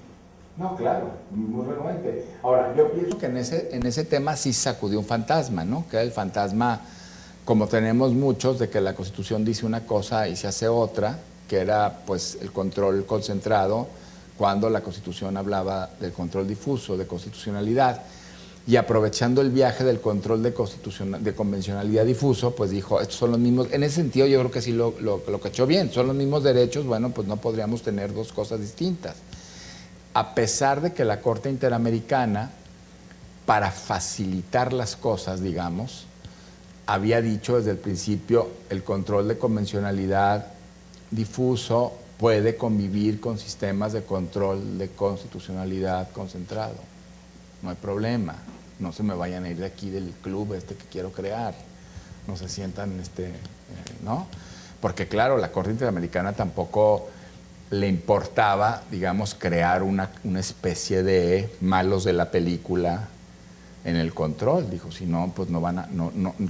No, claro, muy renuente. Ahora, yo pienso que en ese tema sí sacudió un fantasma, ¿no? Que era el fantasma, como tenemos muchos, de que la Constitución dice una cosa y se hace otra, que era pues el control concentrado, cuando la Constitución hablaba del control difuso, de constitucionalidad. Y aprovechando el viaje del control de convencionalidad difuso, pues dijo, estos son los mismos. En ese sentido yo creo que sí lo cachó bien, son los mismos derechos, bueno, pues no podríamos tener dos cosas distintas. A pesar de que la Corte Interamericana, para facilitar las cosas, digamos, había dicho desde el principio, el control de convencionalidad difuso puede convivir con sistemas de control de constitucionalidad concentrado. No hay problema, no se me vayan a ir de aquí del club que quiero crear, no se sientan, ¿no? Porque claro, la Corte Interamericana tampoco le importaba, digamos, crear una especie de malos de la película en el control. Dijo, si no, pues no van a,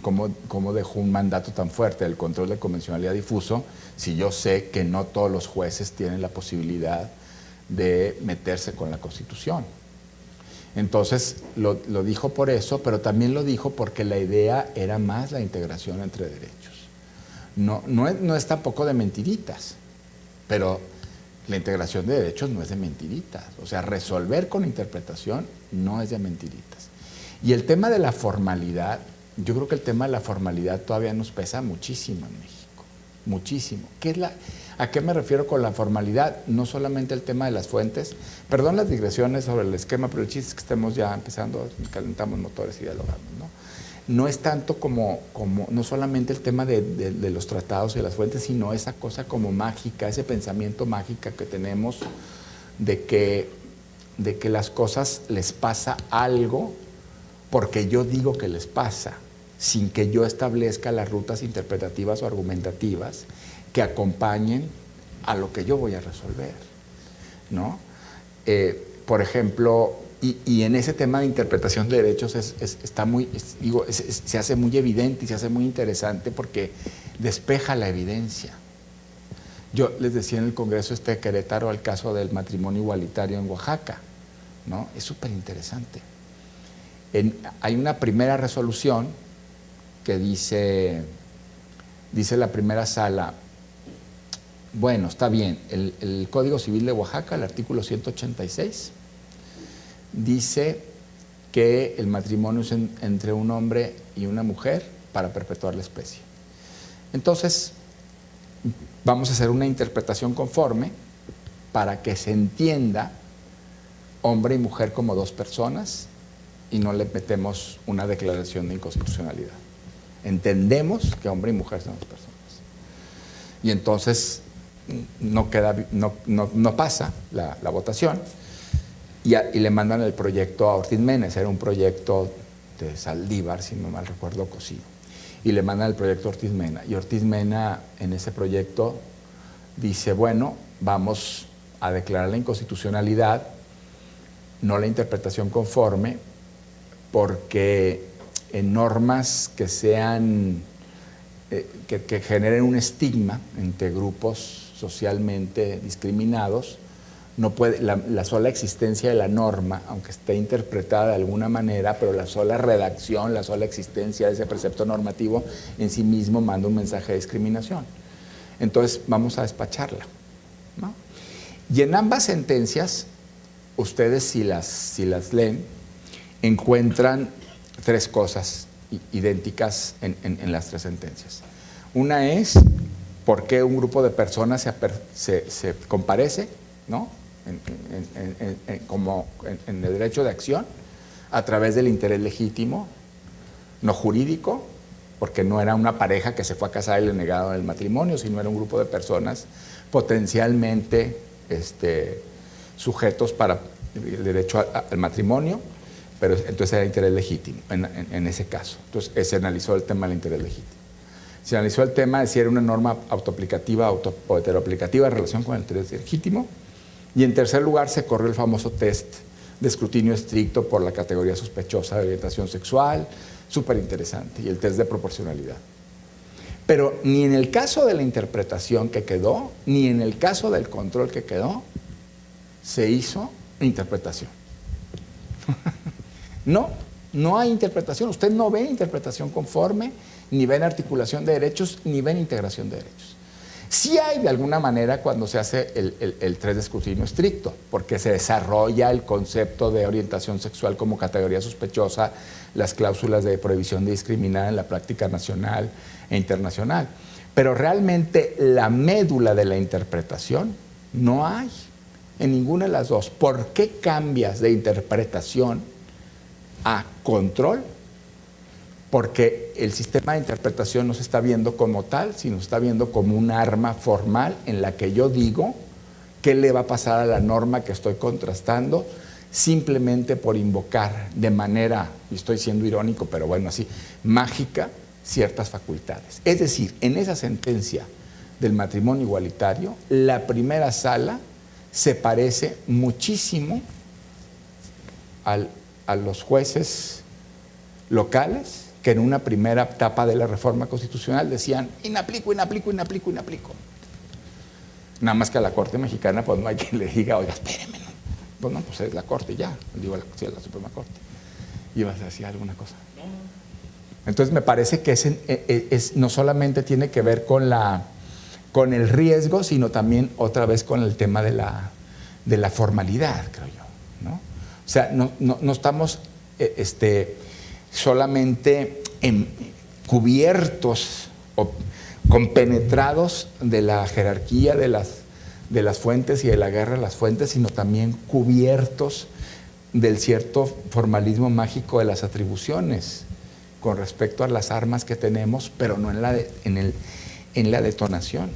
¿cómo dejó un mandato tan fuerte del control de convencionalidad difuso si yo sé que no todos los jueces tienen la posibilidad de meterse con la Constitución? Entonces lo dijo por eso, pero también lo dijo porque la idea era más la integración entre derechos. No es tampoco de mentiritas, pero la integración de derechos no es de mentiritas. O sea, resolver con interpretación no es de mentiritas. Y el tema de la formalidad, yo creo que el tema de la formalidad todavía nos pesa muchísimo en México, muchísimo. ¿A qué me refiero con la formalidad? No solamente el tema de las fuentes, perdón las digresiones sobre el esquema, pero el chiste es que estemos ya empezando, calentamos motores y dialogamos, ¿no? No es tanto como no solamente el tema de los tratados y las fuentes, sino esa cosa como mágica, ese pensamiento mágica que tenemos de que las cosas les pasa algo porque yo digo que les pasa, sin que yo establezca las rutas interpretativas o argumentativas que acompañen a lo que yo voy a resolver, ¿no? por ejemplo, y en ese tema de interpretación de derechos se hace muy evidente y se hace muy interesante porque despeja la evidencia. Yo les decía en el Congreso de Querétaro el caso del matrimonio igualitario en Oaxaca, ¿no? Es súper interesante. Hay una primera resolución que dice la primera sala, bueno, está bien, el Código Civil de Oaxaca, el artículo 186, dice que el matrimonio es entre un hombre y una mujer para perpetuar la especie. Entonces, vamos a hacer una interpretación conforme para que se entienda hombre y mujer como dos personas y no le metemos una declaración de inconstitucionalidad. Entendemos que hombre y mujer son dos personas. Y entonces no pasa la votación y le mandan el proyecto a Ortiz Mena. Era un proyecto de Saldívar, si no mal recuerdo, Cosío. Y le mandan el proyecto a Ortiz Mena. Y Ortiz Mena en ese proyecto dice, bueno, vamos a declarar la inconstitucionalidad, no la interpretación conforme, porque en normas que sean, que generen un estigma entre grupos socialmente discriminados, no puede, la sola existencia de la norma, aunque esté interpretada de alguna manera, pero la sola redacción, la sola existencia de ese precepto normativo en sí mismo manda un mensaje de discriminación. Entonces vamos a despacharla, ¿no? Y en ambas sentencias, ustedes si las leen, encuentran tres cosas idénticas en las tres sentencias. Una es por qué un grupo de personas se comparece, ¿no? Como en el derecho de acción, a través del interés legítimo, no jurídico, porque no era una pareja que se fue a casar y le negaron el matrimonio, sino era un grupo de personas potencialmente sujetos para el derecho al matrimonio, pero entonces era interés legítimo en ese caso. Entonces se analizó el tema del interés legítimo. Se analizó el tema de si era una norma autoaplicativa o heteroaplicativa en relación con el interés legítimo. Y en tercer lugar se corrió el famoso test de escrutinio estricto por la categoría sospechosa de orientación sexual, súper interesante, y el test de proporcionalidad. Pero ni en el caso de la interpretación que quedó, ni en el caso del control que quedó, se hizo interpretación. No hay interpretación. Usted no ve interpretación conforme, ni ven articulación de derechos, ni ven integración de derechos. Sí hay de alguna manera cuando se hace el test de escrutinio estricto, porque se desarrolla el concepto de orientación sexual como categoría sospechosa, las cláusulas de prohibición de discriminar en la práctica nacional e internacional. Pero realmente la médula de la interpretación no hay en ninguna de las dos. ¿Por qué cambias de interpretación a control? Porque el sistema de interpretación no se está viendo como tal, sino se está viendo como un arma formal en la que yo digo qué le va a pasar a la norma que estoy contrastando, simplemente por invocar de manera, y estoy siendo irónico, pero bueno, así, mágica, ciertas facultades. Es decir, en esa sentencia del matrimonio igualitario, la primera sala se parece muchísimo a los jueces locales que en una primera etapa de la reforma constitucional decían inaplico. Nada más que a la Corte Mexicana pues no hay quien le diga, oiga, espéreme, ¿no? Pues no, pues es la Corte ya, digo, sí, la Suprema Corte. ¿Ibas a decir alguna cosa? No. Entonces me parece que no solamente tiene que ver con el riesgo, sino también otra vez con el tema de la formalidad, creo yo, ¿no? O sea, no estamos solamente cubiertos o compenetrados de la jerarquía de las fuentes y de la guerra de las fuentes, sino también cubiertos del cierto formalismo mágico de las atribuciones con respecto a las armas que tenemos, pero no en la detonación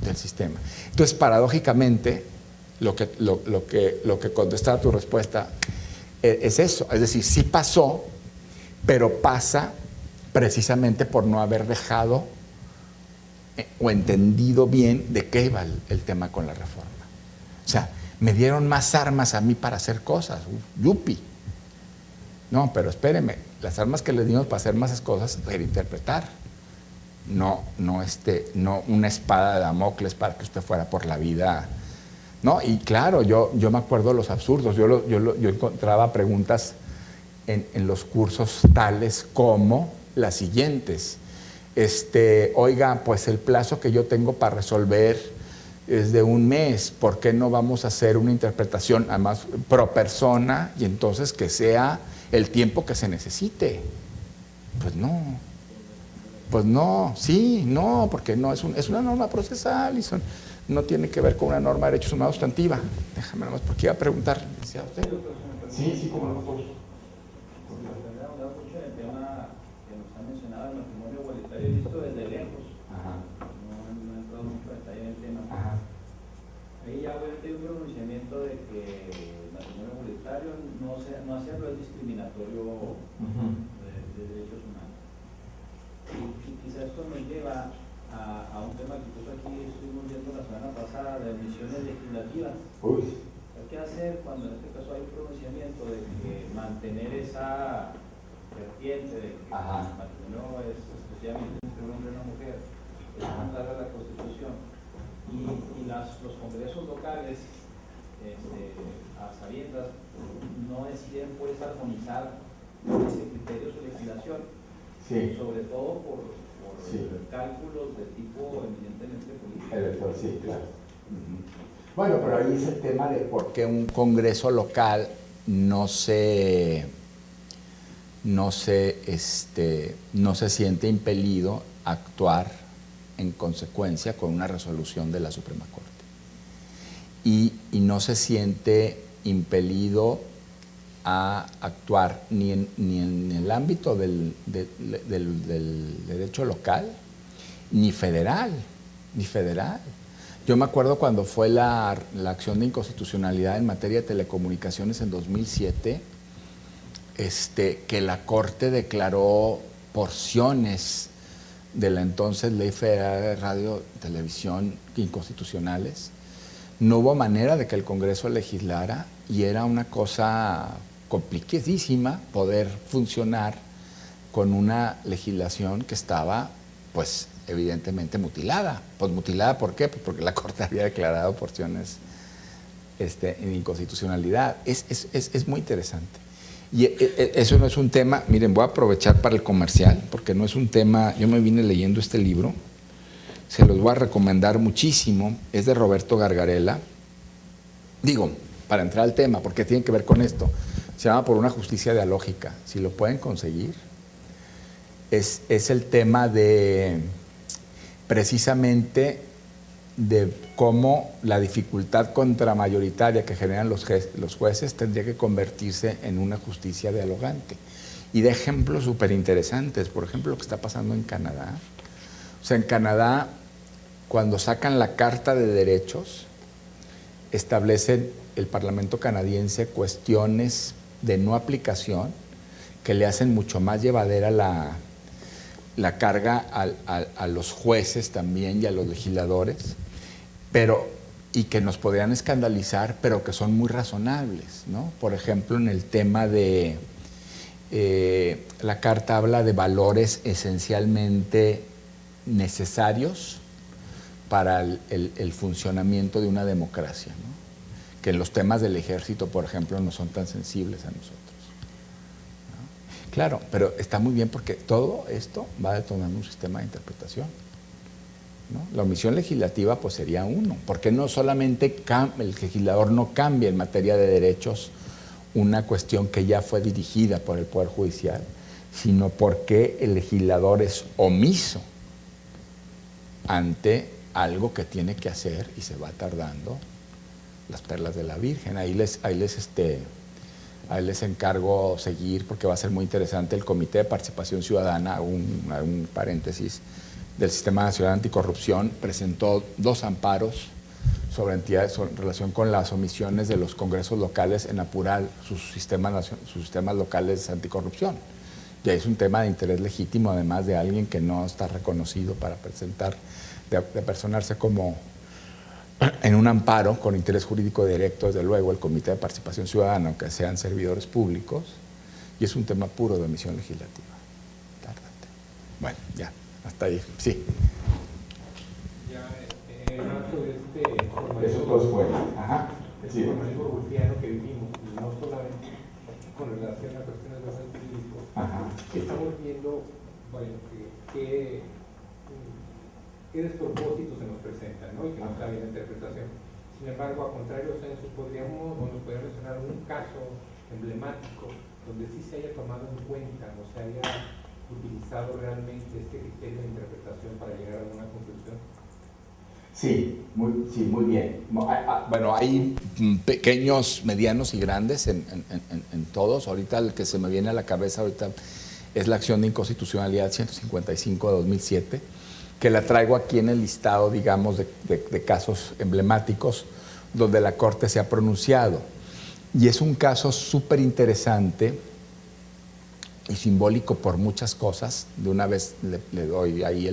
del sistema. Entonces, paradójicamente, lo que contesta a tu respuesta es eso, es decir, sí pasó, pero pasa precisamente por no haber dejado o entendido bien de qué iba el tema con la reforma. O sea, me dieron más armas a mí para hacer cosas, yupi. No, pero espéreme, las armas que le dimos para hacer más cosas era interpretar, no una espada de Damocles para que usted fuera por la vida. No, y claro, yo me acuerdo de los absurdos, yo encontraba preguntas en los cursos tales como las siguientes. Oiga, pues el plazo que yo tengo para resolver es de 1 mes, ¿por qué no vamos a hacer una interpretación además pro persona y entonces que sea el tiempo que se necesite? Pues no, sí, no, porque no, es una norma procesal y no tiene que ver con una norma de derechos humanos sustantiva. Déjame nomás, porque iba a preguntar, ¿decía usted? Sí, como no, pues. Mucho el tema que nos ha mencionado el matrimonio igualitario, visto desde lejos. Ajá. No he entrado mucho detalle en el tema. Ajá. Ahí ya hay un pronunciamiento de que el matrimonio igualitario no hacerlo es discriminatorio de derechos humanos. Y quizás esto nos lleva a un tema que incluso aquí estuvimos viendo la semana pasada de omisiones legislativas. ¿Qué hacer cuando en este caso hay un pronunciamiento de que mantener esa vertiente de que el matrimonio es exclusivamente entre un hombre y una mujer, es contrario a la Constitución, y los congresos locales, a sabiendas, no deciden pues armonizar ese criterio su legislación, sobre todo por cálculos de tipo eminentemente político? Sí, claro. Bueno, pero ahí es el tema de por qué un congreso local no se siente impelido a actuar en consecuencia con una resolución de la Suprema Corte. Y no se siente impelido a actuar ni en el ámbito del derecho local, ni federal. Yo me acuerdo cuando fue la acción de inconstitucionalidad en materia de telecomunicaciones en 2007, que la Corte declaró porciones de la entonces Ley Federal de Radio y Televisión inconstitucionales. No hubo manera de que el Congreso legislara y era una cosa complicadísima poder funcionar con una legislación que estaba, pues, evidentemente mutilada. Pues mutilada, ¿por qué? Pues porque la Corte había declarado porciones en inconstitucionalidad. Es muy interesante. Y eso no es un tema, miren, voy a aprovechar para el comercial, porque no es un tema, yo me vine leyendo este libro, se los voy a recomendar muchísimo, es de Roberto Gargarella. Digo, para entrar al tema, porque tiene que ver con esto, se llama Por una justicia dialógica, si lo pueden conseguir. Es el tema de, precisamente, de cómo la dificultad contramayoritaria que generan los jueces tendría que convertirse en una justicia dialogante. Y de ejemplos súper interesantes, por ejemplo, lo que está pasando en Canadá. O sea, en Canadá, cuando sacan la Carta de Derechos, establecen el Parlamento canadiense cuestiones de no aplicación que le hacen mucho más llevadera la carga a los jueces también y a los legisladores, y que nos podrían escandalizar, pero que son muy razonables, ¿no? Por ejemplo, en el tema de, la Carta habla de valores esencialmente necesarios para el funcionamiento de una democracia, ¿no? Que en los temas del ejército, por ejemplo, no son tan sensibles a nosotros, ¿no? Claro, pero está muy bien porque todo esto va detonando un sistema de interpretación, ¿no? La omisión legislativa pues sería uno, porque no solamente el legislador no cambia en materia de derechos una cuestión que ya fue dirigida por el Poder Judicial, sino porque el legislador es omiso ante algo que tiene que hacer y se va tardando las perlas de la Virgen. Ahí les encargo seguir, porque va a ser muy interesante, el Comité de Participación Ciudadana, un paréntesis, del Sistema Nacional Anticorrupción, presentó 2 amparos sobre entidades en relación con las omisiones de los congresos locales en apurar sus sistemas locales anticorrupción. Y es un tema de interés legítimo, además de alguien que no está reconocido para presentar, de personarse como en un amparo con interés jurídico directo, desde luego, el Comité de Participación Ciudadana, aunque sean servidores públicos, y es un tema puro de omisión legislativa. Tárdate. Bueno, ya, hasta ahí, sí. Ya, en el marco de este Eso todo fue. Ajá. Sí. formalismo rufiano que vivimos, y no solamente con relación a cuestiones de orden público, estamos viendo, bueno, qué despropósitos se nos presentan, ¿no? Y que no está bien la interpretación. Sin embargo, a contrario censo, podríamos mencionar un caso emblemático donde sí se haya tomado en cuenta, o se haya utilizado realmente este criterio de interpretación para llegar a alguna conclusión. Sí, muy bien. Bueno, hay pequeños, medianos y grandes en todos. Ahorita el que se me viene a la cabeza ahorita es la acción de inconstitucionalidad 155 de 2007, que la traigo aquí en el listado, digamos, de casos emblemáticos donde la Corte se ha pronunciado. Y es un caso súper interesante y simbólico por muchas cosas. De una vez le doy ahí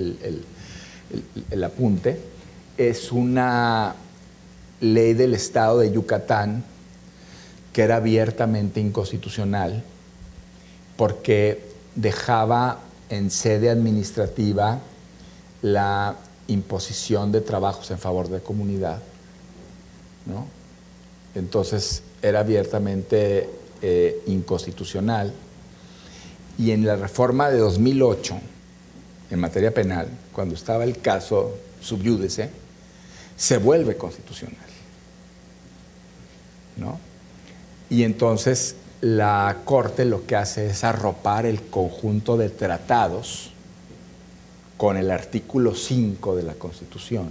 el apunte. Es una ley del Estado de Yucatán que era abiertamente inconstitucional porque dejaba en sede administrativa la imposición de trabajos en favor de la comunidad, ¿no? Entonces era abiertamente inconstitucional, y en la reforma de 2008 en materia penal, cuando estaba el caso sub iudice, se vuelve constitucional, ¿no? Y entonces la Corte lo que hace es arropar el conjunto de tratados con el artículo 5 de la Constitución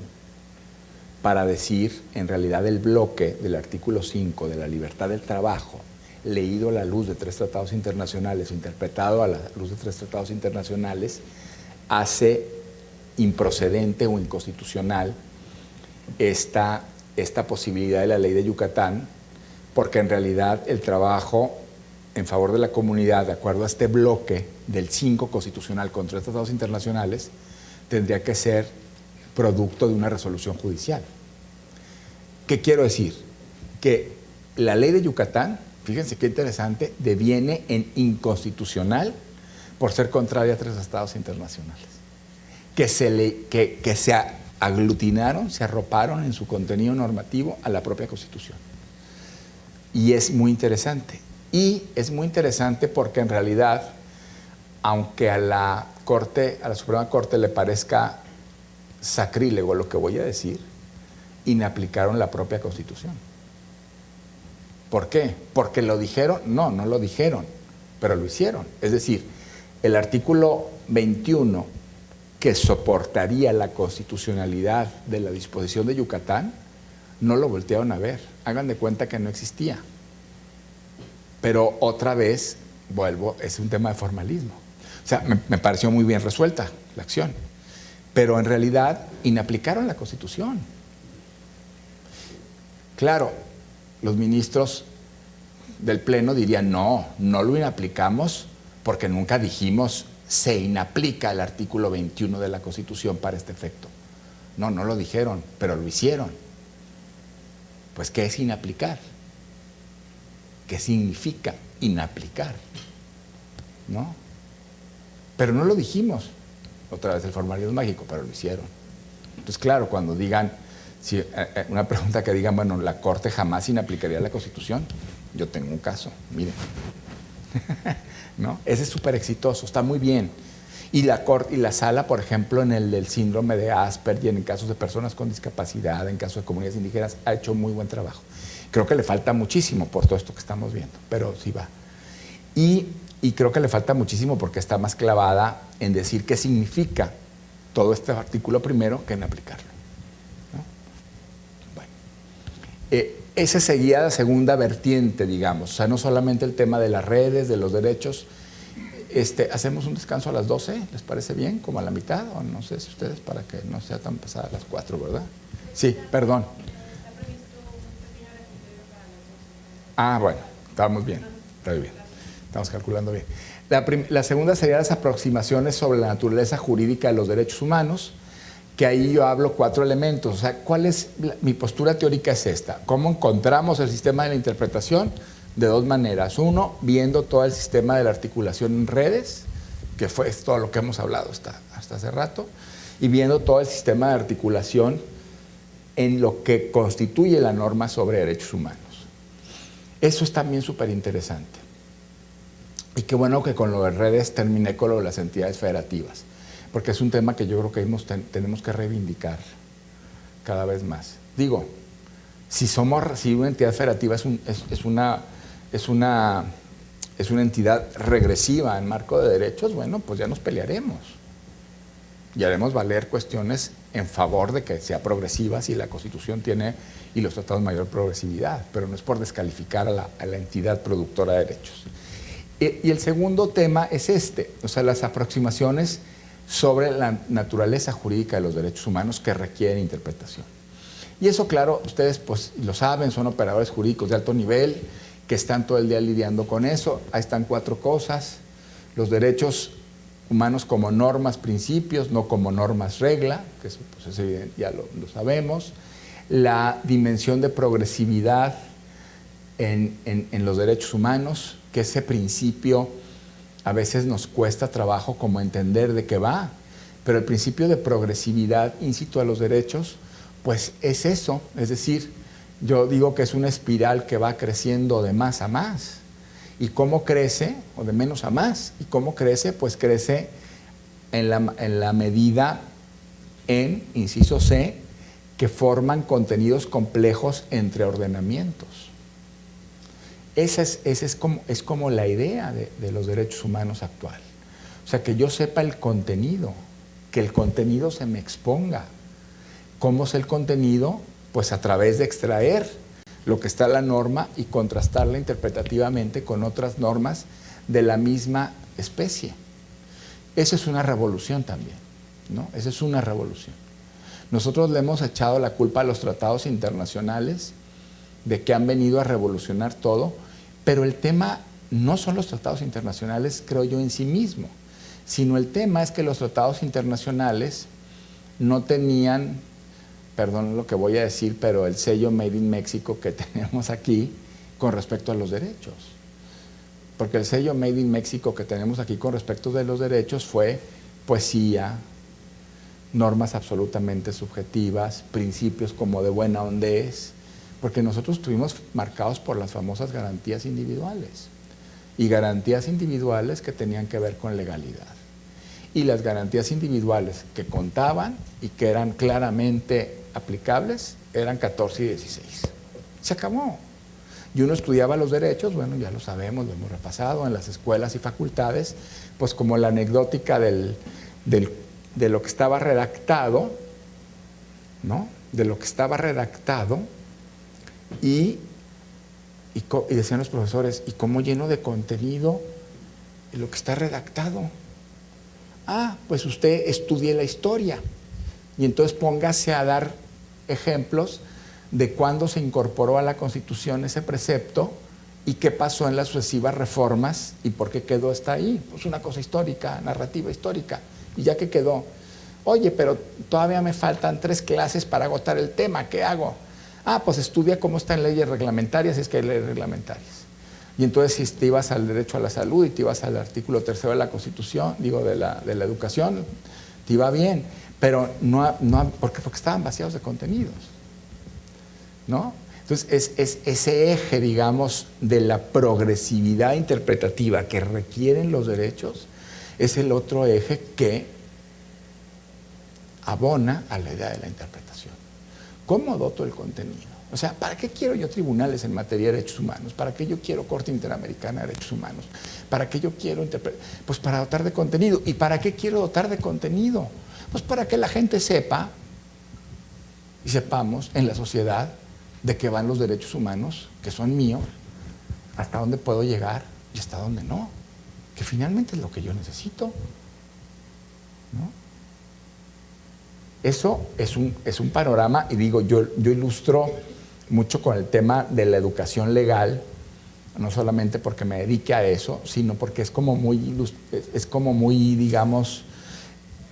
para decir, en realidad, el bloque del artículo 5 de la libertad del trabajo, leído a la luz de 3 tratados internacionales, interpretado a la luz de 3 tratados internacionales, hace improcedente o inconstitucional esta posibilidad de la ley de Yucatán, porque en realidad el trabajo en favor de la comunidad, de acuerdo a este bloque del 5 constitucional con 3 tratados internacionales, tendría que ser producto de una resolución judicial. ¿Qué quiero decir? Que la ley de Yucatán, fíjense qué interesante, deviene en inconstitucional por ser contraria a 3 tratados internacionales, que se aglutinaron, se arroparon en su contenido normativo a la propia Constitución. Y es muy interesante. Y es muy interesante porque en realidad, aunque a la Suprema Corte le parezca sacrílego lo que voy a decir, inaplicaron la propia Constitución. ¿Por qué? ¿Porque lo dijeron? No lo dijeron, pero lo hicieron. Es decir, el artículo 21, que soportaría la constitucionalidad de la disposición de Yucatán, no lo voltearon a ver. Hagan de cuenta que no existía. Pero otra vez, vuelvo, es un tema de formalismo. O sea, me pareció muy bien resuelta la acción, pero en realidad inaplicaron la Constitución. Claro, los ministros del Pleno dirían, no lo inaplicamos porque nunca dijimos se inaplica el artículo 21 de la Constitución para este efecto. No lo dijeron, pero lo hicieron. Pues, ¿qué es inaplicar? ¿Qué significa inaplicar? ¿No? Pero no lo dijimos. Otra vez el formalismo mágico, pero lo hicieron. Entonces, claro, cuando digan, una pregunta que digan, bueno, la Corte jamás inaplicaría la Constitución, yo tengo un caso, miren. ¿No? Ese es súper exitoso, está muy bien. Y la Corte y la Sala, por ejemplo, en el del síndrome de Asperger, en casos de personas con discapacidad, en casos de comunidades indígenas, ha hecho muy buen trabajo. Creo que le falta muchísimo por todo esto que estamos viendo, pero sí va. Y creo que le falta muchísimo porque está más clavada en decir qué significa todo este artículo primero que en aplicarlo, ¿no? Bueno, esa sería la segunda vertiente, digamos. O sea, no solamente el tema de las redes, de los derechos. ¿Hacemos un descanso a las 12? ¿Les parece bien? ¿Como a la mitad? O no sé si ustedes, para que no sea tan pasada las 4, ¿verdad? Sí, perdón. Bueno, estamos bien, está bien, estamos calculando bien. La segunda sería las aproximaciones sobre la naturaleza jurídica de los derechos humanos, que ahí yo hablo 4 elementos. O sea, ¿cuál es mi postura teórica? Es esta. ¿Cómo encontramos el sistema de la interpretación? De 2 maneras. Uno, viendo todo el sistema de la articulación en redes, que es todo lo que hemos hablado hasta hace rato, y viendo todo el sistema de articulación en lo que constituye la norma sobre derechos humanos. Eso es también súper interesante. Y qué bueno que con lo de redes terminé con lo de las entidades federativas, porque es un tema que yo creo que tenemos que reivindicar cada vez más. Digo, si una entidad federativa es una entidad regresiva en marco de derechos, bueno, pues ya nos pelearemos. Y haremos valer cuestiones en favor de que sea progresiva si la Constitución tiene y los tratados mayor progresividad, pero no es por descalificar a la entidad productora de derechos. Y el segundo tema es o sea, las aproximaciones sobre la naturaleza jurídica de los derechos humanos que requieren interpretación. Y eso, claro, ustedes pues lo saben, son operadores jurídicos de alto nivel que están todo el día lidiando con eso. Ahí están 4 cosas: los derechos humanos como normas, principios, no como normas regla, que eso pues es evidente, ya lo sabemos. La dimensión de progresividad en los derechos humanos, que ese principio a veces nos cuesta trabajo como entender de qué va, pero el principio de progresividad íncito a los derechos, pues es eso, es decir, yo digo que es una espiral que va creciendo de más a más. ¿Y cómo crece? O de menos a más. ¿Y cómo crece? Pues crece en la medida inciso C, que forman contenidos complejos entre ordenamientos. Esa es como la idea de los derechos humanos actual. O sea, que yo sepa el contenido, que el contenido se me exponga. ¿Cómo es el contenido? Pues a través de extraer lo que está en la norma y contrastarla interpretativamente con otras normas de la misma especie. Esa es una revolución también, ¿no? Esa es una revolución. Nosotros le hemos echado la culpa a los tratados internacionales de que han venido a revolucionar todo, pero el tema no son los tratados internacionales, creo yo, en sí mismo, sino el tema es que los tratados internacionales no tenían, perdón lo que voy a decir, pero el sello Made in Mexico que tenemos aquí con respecto a los derechos. Porque el sello Made in Mexico que tenemos aquí con respecto de los derechos fue poesía, normas absolutamente subjetivas, principios como de buena hondez, porque nosotros estuvimos marcados por las famosas garantías individuales, y garantías individuales que tenían que ver con legalidad. Y las garantías individuales que contaban y que eran claramente aplicables eran 14 y 16. Se acabó. Y uno estudiaba los derechos, bueno, ya lo sabemos, lo hemos repasado en las escuelas y facultades, pues como la anecdótica de lo que estaba redactado, ¿no? De lo que estaba redactado y decían los profesores, ¿y cómo lleno de contenido lo que está redactado? Ah, pues usted estudie la historia y entonces póngase a dar ejemplos de cuándo se incorporó a la Constitución ese precepto y qué pasó en las sucesivas reformas y por qué quedó hasta ahí. Pues una cosa histórica, narrativa histórica. Y ya que quedó, oye, pero todavía me faltan 3 clases para agotar el tema, ¿qué hago? Ah, pues estudia cómo están leyes reglamentarias, si es que hay leyes reglamentarias. Y entonces si te ibas al derecho a la salud y te ibas al artículo 3 de la Constitución, digo, de la educación, te iba bien, pero porque estaban vaciados de contenidos, ¿no? Entonces es ese eje, digamos, de la progresividad interpretativa que requieren los derechos, es el otro eje que abona a la idea de la interpretación. ¿Cómo doto el contenido? O sea, ¿para qué quiero yo tribunales en materia de derechos humanos? ¿Para qué yo quiero Corte Interamericana de Derechos Humanos? ¿Para qué yo quiero Pues para dotar de contenido. ¿Y para qué quiero dotar de contenido? Pues para que la gente sepa y sepamos en la sociedad de qué van los derechos humanos, que son míos, hasta dónde puedo llegar y hasta dónde no. Que finalmente es lo que yo necesito, ¿no? Eso es un panorama, y digo, yo ilustro mucho con el tema de la educación legal, no solamente porque me dedique a eso, sino porque es como muy, digamos,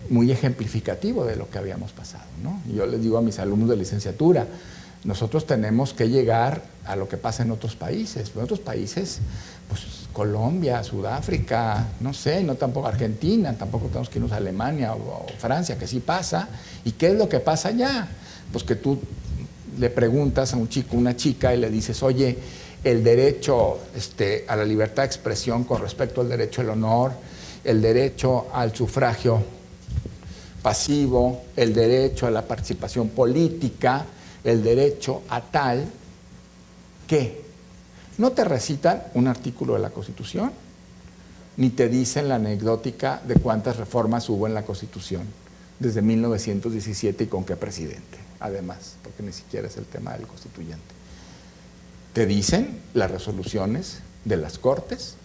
muy ejemplificativo de lo que habíamos pasado, ¿no? Y yo les digo a mis alumnos de licenciatura, nosotros tenemos que llegar a lo que pasa en otros países. En otros países, pues Colombia, Sudáfrica, no sé, no tampoco Argentina, tampoco tenemos que irnos a Alemania o Francia, que sí pasa. ¿Y qué es lo que pasa allá? Pues que tú le preguntas a un chico, una chica, y le dices, oye, el derecho a la libertad de expresión con respecto al derecho al honor, el derecho al sufragio pasivo, el derecho a la participación política, el derecho a tal, ¿qué? No te recitan un artículo de la Constitución, ni te dicen la anecdótica de cuántas reformas hubo en la Constitución desde 1917 y con qué presidente, además, porque ni siquiera es el tema del constituyente. Te dicen las resoluciones de las Cortes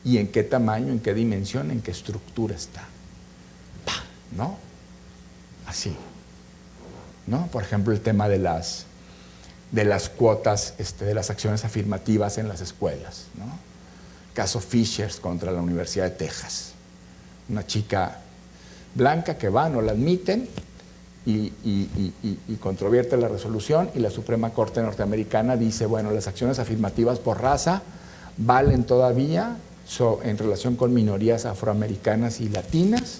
y en qué tamaño, en qué dimensión, en qué estructura está. ¡Pah! ¿No? Así. ¿No? Por ejemplo, el tema de las cuotas, de las acciones afirmativas en las escuelas, ¿no? Caso Fishers contra la Universidad de Texas. Una chica blanca que va, no la admiten y controvierte la resolución, y la Suprema Corte norteamericana dice, bueno, las acciones afirmativas por raza valen todavía en relación con minorías afroamericanas y latinas,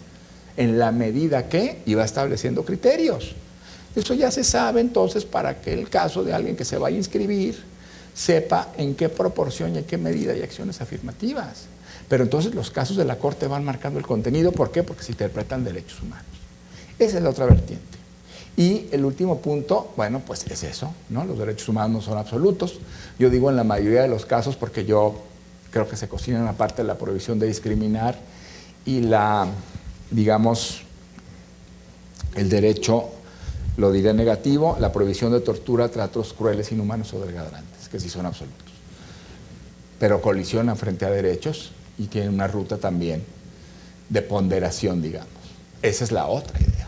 en la medida que iba estableciendo criterios. Eso ya se sabe, entonces, para que el caso de alguien que se vaya a inscribir sepa en qué proporción y en qué medida hay acciones afirmativas. Pero entonces los casos de la Corte van marcando el contenido. ¿Por qué? Porque se interpretan derechos humanos. Esa es la otra vertiente. Y el último punto, bueno, pues es eso, ¿no? Los derechos humanos no son absolutos. Yo digo en la mayoría de los casos, porque yo creo que se cocinan aparte la prohibición de discriminar y digamos, el derecho, lo diré negativo, la prohibición de tortura, tratos crueles, inhumanos o degradantes, que sí son absolutos. Pero colisionan frente a derechos y tienen una ruta también de ponderación, digamos. Esa es la otra idea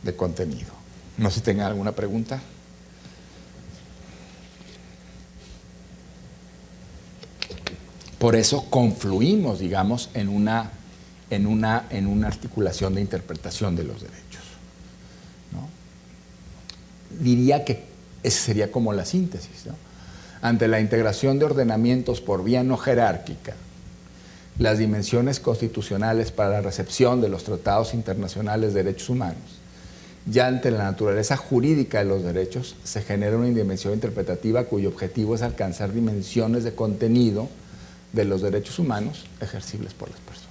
de contenido. No sé si tengan alguna pregunta. Por eso confluimos, digamos, en una articulación de interpretación de los derechos, ¿no? Diría que esa sería como la síntesis, ¿no? Ante la integración de ordenamientos por vía no jerárquica, las dimensiones constitucionales para la recepción de los tratados internacionales de derechos humanos, ya ante la naturaleza jurídica de los derechos, se genera una dimensión interpretativa cuyo objetivo es alcanzar dimensiones de contenido de los derechos humanos ejercibles por las personas.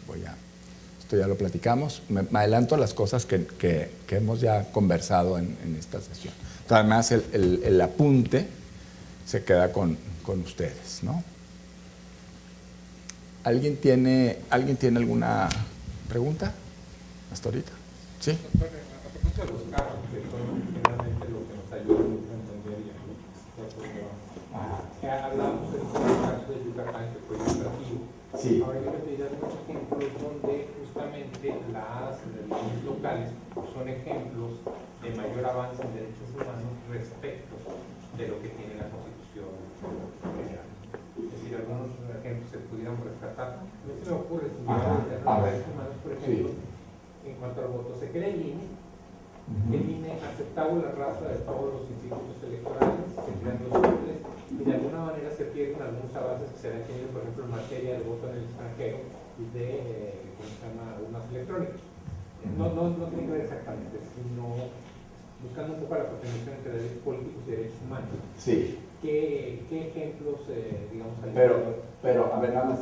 Bueno, esto ya lo platicamos. Me adelanto a las cosas que hemos ya conversado en esta sesión. Además, el apunte se queda con ustedes, ¿no? ¿Alguien tiene alguna pregunta hasta ahorita? ¿Sí? Doctor, a propósito de los casos, que son finalmente lo que nos ayuda mucho a entender y a hablamos del caso de Yucatán, que fue ilustrativo. Sí. Ahora yo le pediría algunos ejemplos donde justamente las relaciones locales son ejemplos de mayor avance en derechos humanos respecto de lo que tiene la Constitución Federal. Es decir, algunos ejemplos se pudieran rescatar. A mí se me ocurre, si miramos de derechos humanos, por ejemplo, en cuanto al voto, se crea el INE. El INE aceptaba la raza de todos los institutos electorales, se crean los simples y de alguna manera se pierden algunos avances que se han tenido, por ejemplo, en materia de voto en el extranjero y de, ¿cómo se llama?, urnas electrónicas. No tiene que ver exactamente, sino buscando un poco la protección entre derechos políticos y derechos humanos. Sí. ¿Qué ejemplos, digamos, hay? Pero, a ver, nada más,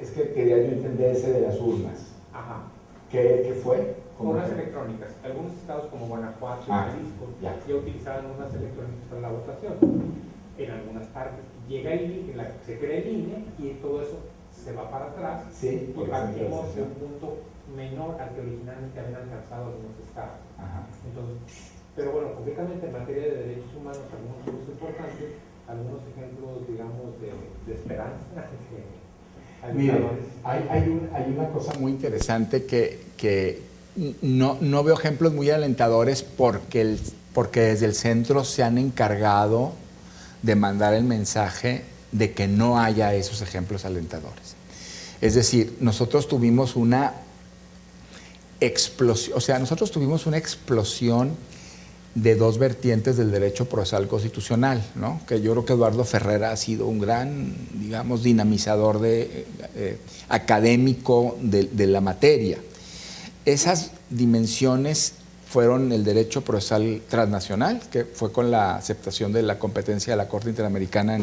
es que quería yo entender ese de las urnas. Ajá. ¿Qué fue? Urnas electrónicas. Algunos estados como Guanajuato y Jalisco ya utilizaban urnas electrónicas para la votación. En algunas partes llega el INE, se crea el INE y todo eso se va para atrás. Sí, y partimos de un punto menor al que originalmente habían alcanzado algunos estados. Ajá. Entonces, pero bueno, concretamente en materia de derechos humanos, algunos puntos importantes, algunos ejemplos, digamos, de esperanza. Mire, hay una cosa muy interesante que no veo ejemplos muy alentadores porque desde el centro se han encargado de mandar el mensaje de que no haya esos ejemplos alentadores. Es decir, nosotros tuvimos una explosión, de dos vertientes del derecho procesal constitucional, ¿no? Que yo creo que Eduardo Ferrer ha sido un gran, digamos, dinamizador académico de la materia. Esas dimensiones fueron el derecho procesal transnacional, que fue con la aceptación de la competencia de la Corte Interamericana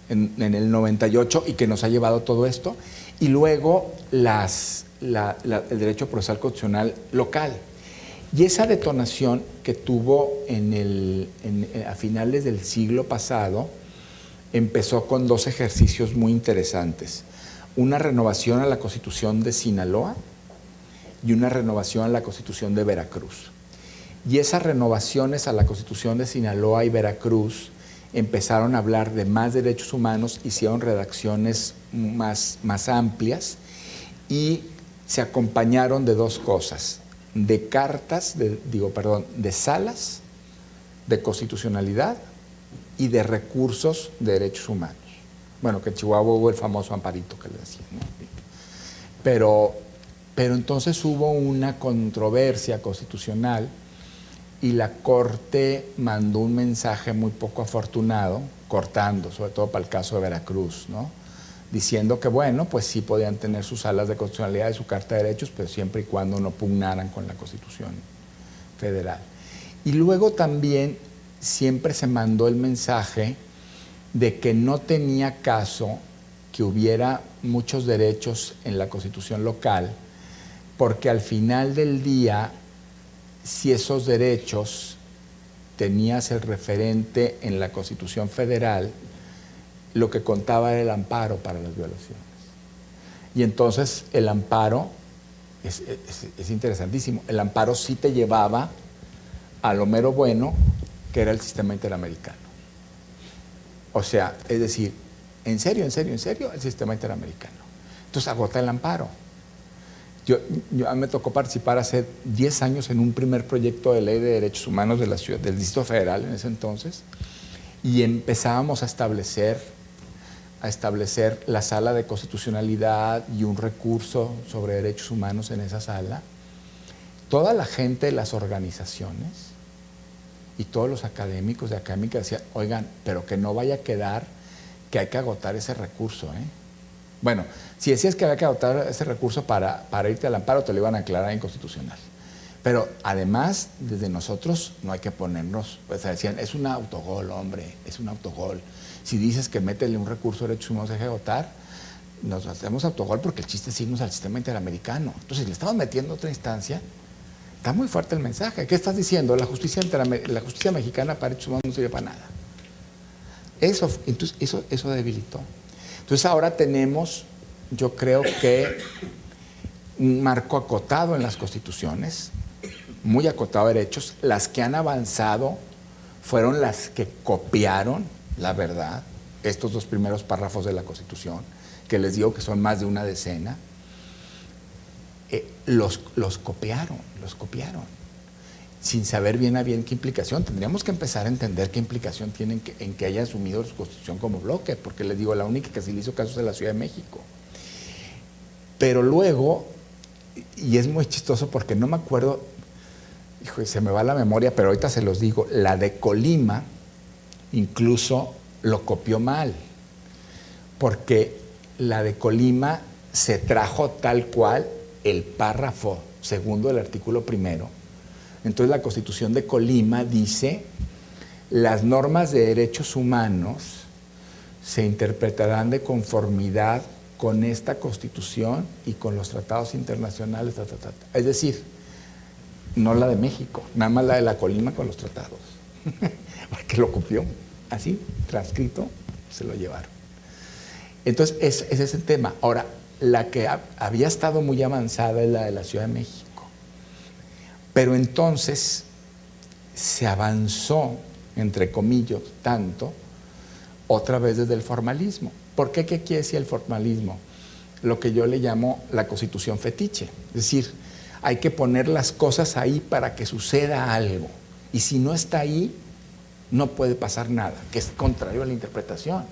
en el 98 y que nos ha llevado todo esto, y luego el derecho procesal constitucional local. Y esa detonación que tuvo a finales del siglo pasado empezó con dos ejercicios muy interesantes. Una renovación a la Constitución de Sinaloa y una renovación a la Constitución de Veracruz. Y esas renovaciones a la Constitución de Sinaloa y Veracruz empezaron a hablar de más derechos humanos, hicieron redacciones más amplias y se acompañaron de dos cosas: de cartas, de salas de constitucionalidad y de recursos de derechos humanos. Bueno, que en Chihuahua hubo el famoso amparito que le decían, ¿no? Pero entonces hubo una controversia constitucional y la Corte mandó un mensaje muy poco afortunado, cortando, sobre todo para el caso de Veracruz, ¿no? Diciendo que, bueno, pues sí podían tener sus salas de constitucionalidad y su Carta de Derechos, pero siempre y cuando no pugnaran con la Constitución Federal. Y luego también siempre se mandó el mensaje de que no tenía caso que hubiera muchos derechos en la Constitución local, porque al final del día, si esos derechos tenías el referente en la Constitución Federal, lo que contaba era el amparo para las violaciones. Y entonces el amparo es interesantísimo. El amparo sí te llevaba a lo mero bueno, que era el sistema interamericano. O sea, es decir, en serio, el sistema interamericano. Entonces agota el amparo. A mí me tocó participar hace 10 años en un primer proyecto de ley de derechos humanos de la ciudad, del Distrito Federal en ese entonces, y empezábamos a establecer la sala de constitucionalidad y un recurso sobre derechos humanos en esa sala. Toda la gente de las organizaciones y todos los académicos de académica decían, oigan, pero que no vaya a quedar que hay que agotar ese recurso, ¿eh? Bueno, si decías que había que agotar ese recurso para irte al amparo, te lo iban a aclarar inconstitucional. Pero además, desde nosotros no hay que ponernos, pues decían, es un autogol, hombre, es un autogol. Si dices que métele un recurso de derechos humanos de ejecutar, nos hacemos autogol porque el chiste es irnos al sistema interamericano. Entonces, si le estamos metiendo otra instancia, está muy fuerte el mensaje. ¿Qué estás diciendo? La justicia mexicana para derechos humanos no sirve para nada. Eso debilitó. Entonces, ahora tenemos, yo creo que un marco acotado en las constituciones, muy acotado de derechos. Las que han avanzado fueron las que copiaron, la verdad, estos dos primeros párrafos de la Constitución, que les digo que son más de una decena, los copiaron, sin saber bien a bien qué implicación. Tendríamos que empezar a entender qué implicación tienen en que haya asumido su Constitución como bloque, porque les digo, la única que se le hizo caso es de la Ciudad de México. Pero luego, y es muy chistoso porque no me acuerdo, hijo, se me va la memoria, pero ahorita se los digo, la de Colima incluso lo copió mal, porque la de Colima se trajo tal cual el párrafo segundo del artículo primero. Entonces la Constitución de Colima dice, las normas de derechos humanos se interpretarán de conformidad con esta Constitución y con los tratados internacionales, Es decir, no la de México, nada más la de la Colima con los tratados. Porque lo copió, así, transcrito, se lo llevaron. Entonces, ese es el tema. Ahora, la que había estado muy avanzada es la de la Ciudad de México. Pero entonces se avanzó, entre comillas, tanto, otra vez desde el formalismo. ¿Por qué? ¿Qué quiere decir el formalismo? Lo que yo le llamo la constitución fetiche. Es decir, hay que poner las cosas ahí para que suceda algo. Y si no está ahí, no puede pasar nada, que es contrario a la interpretación.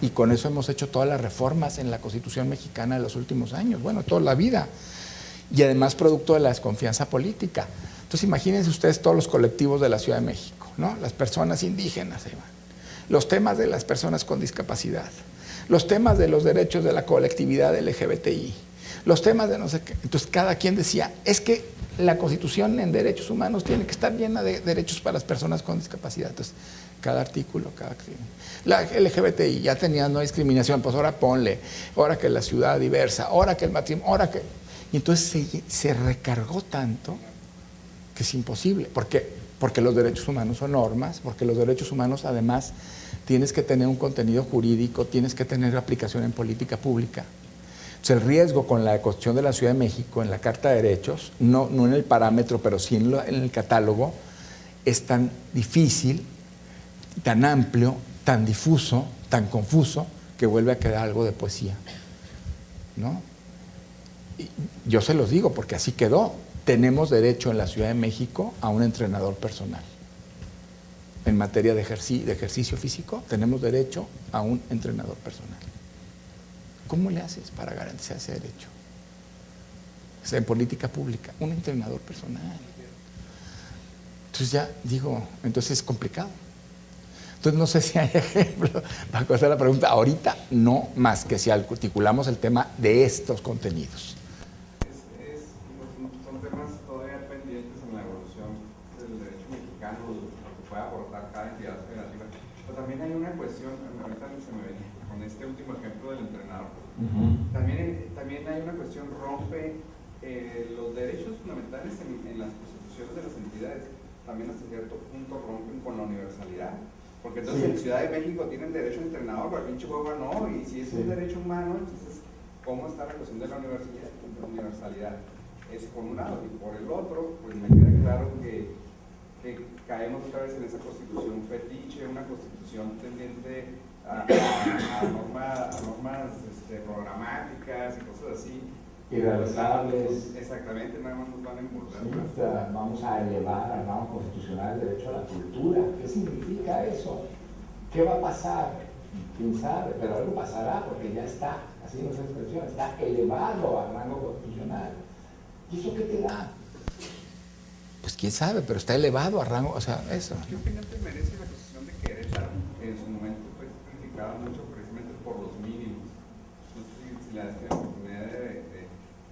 Y con eso hemos hecho todas las reformas en la Constitución mexicana de los últimos años, bueno, toda la vida. Y además producto de la desconfianza política. Entonces imagínense ustedes todos los colectivos de la Ciudad de México, ¿no? Las personas indígenas, los temas de las personas con discapacidad, los temas de los derechos de la colectividad LGBTI, los temas de no sé qué. Entonces cada quien decía, es que la Constitución en derechos humanos tiene que estar llena de derechos para las personas con discapacidad. Entonces, cada artículo, la LGBTI ya tenía no discriminación, pues ahora ponle, ahora que la ciudad diversa, ahora que el matrimonio, ahora que... Y entonces se recargó tanto que es imposible, porque los derechos humanos son normas, porque los derechos humanos además tienes que tener un contenido jurídico, tienes que tener aplicación en política pública. Entonces, el riesgo con la Constitución de la Ciudad de México, en la Carta de Derechos, no en el parámetro, pero sí en el catálogo, es tan difícil, tan amplio, tan difuso, tan confuso, que vuelve a quedar algo de poesía, ¿no? Y yo se los digo porque así quedó. Tenemos derecho en la Ciudad de México a un entrenador personal. En materia de ejercicio físico, tenemos derecho a un entrenador personal. ¿Cómo le haces para garantizar ese derecho? O sea, en política pública, un entrenador personal. Entonces ya digo, entonces es complicado. Entonces no sé si hay ejemplos para contestar la pregunta. Ahorita no, más que si articulamos el tema de estos contenidos. Son temas todavía pendientes en la evolución del derecho mexicano, lo que puede aportar cada entidad federativa. Pero también hay una cuestión, ahorita se me venía con este último ejemplo del entrenador. También hay una cuestión, rompe los derechos fundamentales en las constituciones de las entidades, también hasta cierto punto rompen con la universalidad. Porque entonces en Ciudad de México tienen derecho a entrenador, pero en Chihuahua no, y si es un derecho humano, entonces, ¿cómo está la cuestión de la universalidad? Es por un lado, y por el otro, pues me queda claro que caemos otra vez en esa constitución fetiche, una constitución tendiente a normas programáticas y cosas así. Irrealizables. Exactamente, nada más nos van a impulsar. Sí, o sea, vamos a elevar al rango constitucional el derecho a la cultura. ¿Qué significa eso? ¿Qué va a pasar? ¿Quién sabe? Pero algo pasará porque ya está, así no es la expresión, está elevado al rango constitucional. ¿Y eso qué te da? Pues quién sabe, pero está elevado a rango, o sea, eso. ¿Qué opinión te merece la Constitución de Querétaro? Que en su momento fue criticada mucho precisamente por los mínimos. No sé si la oportunidad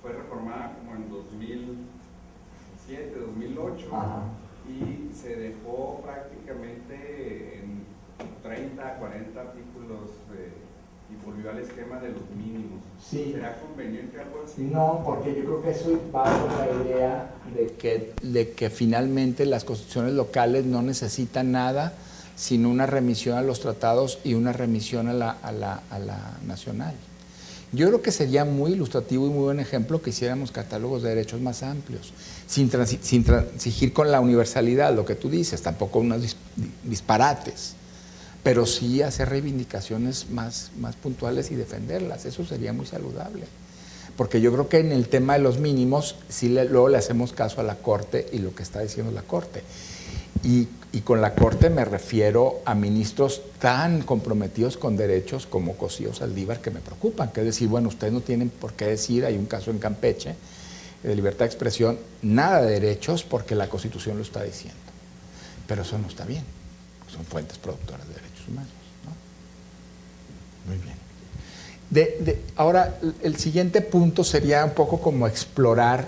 fue reformada como en 2007, 2008. Ajá. Y se dejó prácticamente en 30, 40 artículos y volvió al esquema de los mínimos. Sí. ¿Será conveniente algo así? No, porque yo creo que eso va con la idea de que finalmente las constituciones locales no necesitan nada sino una remisión a los tratados y una remisión a la nacional. Yo creo que sería muy ilustrativo y muy buen ejemplo que hiciéramos catálogos de derechos más amplios, sin transigir con la universalidad, lo que tú dices, tampoco unos disparates, pero sí hacer reivindicaciones más puntuales y defenderlas. Eso sería muy saludable. Porque yo creo que en el tema de los mínimos, sí luego le hacemos caso a la Corte y lo que está diciendo la Corte. Y con la Corte me refiero a ministros tan comprometidos con derechos como Cosío Saldívar, que me preocupan, que es decir, bueno, ustedes no tienen por qué decir, hay un caso en Campeche de libertad de expresión, nada de derechos porque la Constitución lo está diciendo. Pero eso no está bien, son fuentes productoras de derechos humanos, ¿no? Muy bien. Ahora, el siguiente punto sería un poco como explorar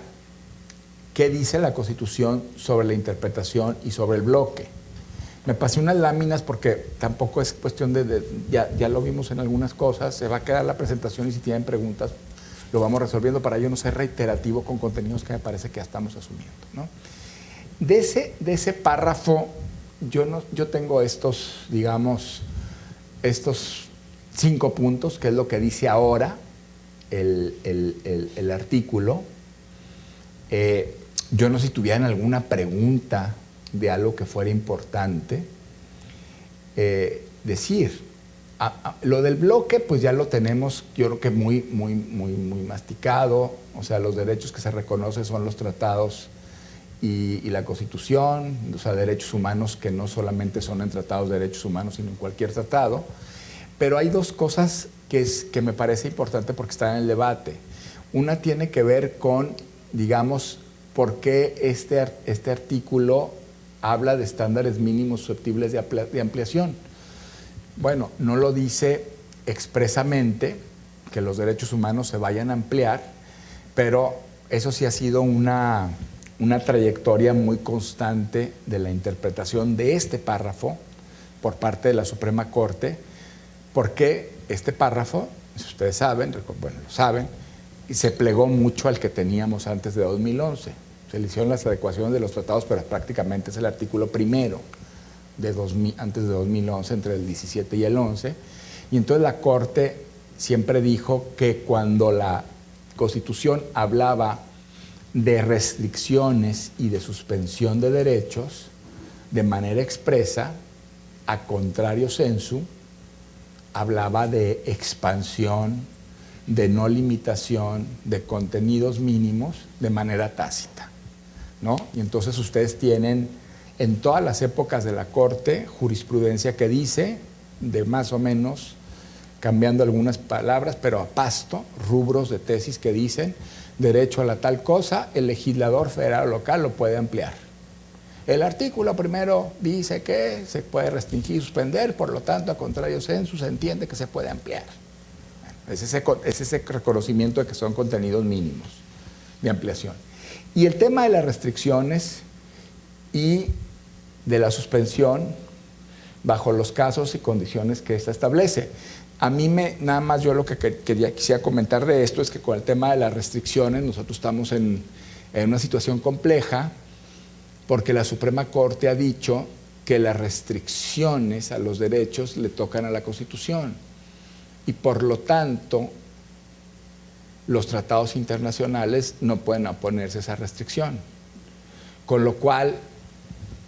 qué dice la Constitución sobre la interpretación y sobre el bloque. Me pasé unas láminas porque tampoco es cuestión ya lo vimos en algunas cosas, se va a quedar la presentación y si tienen preguntas lo vamos resolviendo para yo no ser reiterativo con contenidos que me parece que ya estamos asumiendo, ¿no? De ese párrafo, yo tengo estos 5 puntos, que es lo que dice ahora el artículo. Yo no sé si tuvieran alguna pregunta de algo que fuera importante decir. Lo del bloque, pues ya lo tenemos, yo creo que muy masticado. O sea, los derechos que se reconocen son los tratados y la Constitución, o sea, derechos humanos que no solamente son en tratados de derechos humanos, sino en cualquier tratado. Pero hay dos cosas que me parece importante porque están en el debate. Una tiene que ver con, digamos, por qué este artículo habla de estándares mínimos susceptibles de ampliación. Bueno, no lo dice expresamente que los derechos humanos se vayan a ampliar, pero eso sí ha sido una trayectoria muy constante de la interpretación de este párrafo por parte de la Suprema Corte, porque este párrafo, si ustedes saben, bueno, lo saben, se plegó mucho al que teníamos antes de 2011. Se le hicieron las adecuaciones de los tratados, pero prácticamente es el artículo primero antes de 2011, entre el 17 y el 11. Y entonces la Corte siempre dijo que cuando la Constitución hablaba de restricciones y de suspensión de derechos, de manera expresa, a contrario sensu, hablaba de expansión, de no limitación, de contenidos mínimos de manera tácita, ¿no? Y entonces ustedes tienen en todas las épocas de la Corte jurisprudencia que dice, de más o menos, cambiando algunas palabras, pero a pasto, rubros de tesis que dicen derecho a la tal cosa, el legislador federal o local lo puede ampliar. El artículo primero dice que se puede restringir y suspender, por lo tanto, a contrario sensu, se entiende que se puede ampliar. Es ese reconocimiento de que son contenidos mínimos de ampliación. Y el tema de las restricciones y de la suspensión bajo los casos y condiciones que ésta establece. A mí nada más yo lo que quisiera comentar de esto es que con el tema de las restricciones nosotros estamos en una situación compleja porque la Suprema Corte ha dicho que las restricciones a los derechos le tocan a la Constitución y por lo tanto los tratados internacionales no pueden oponerse a esa restricción. Con lo cual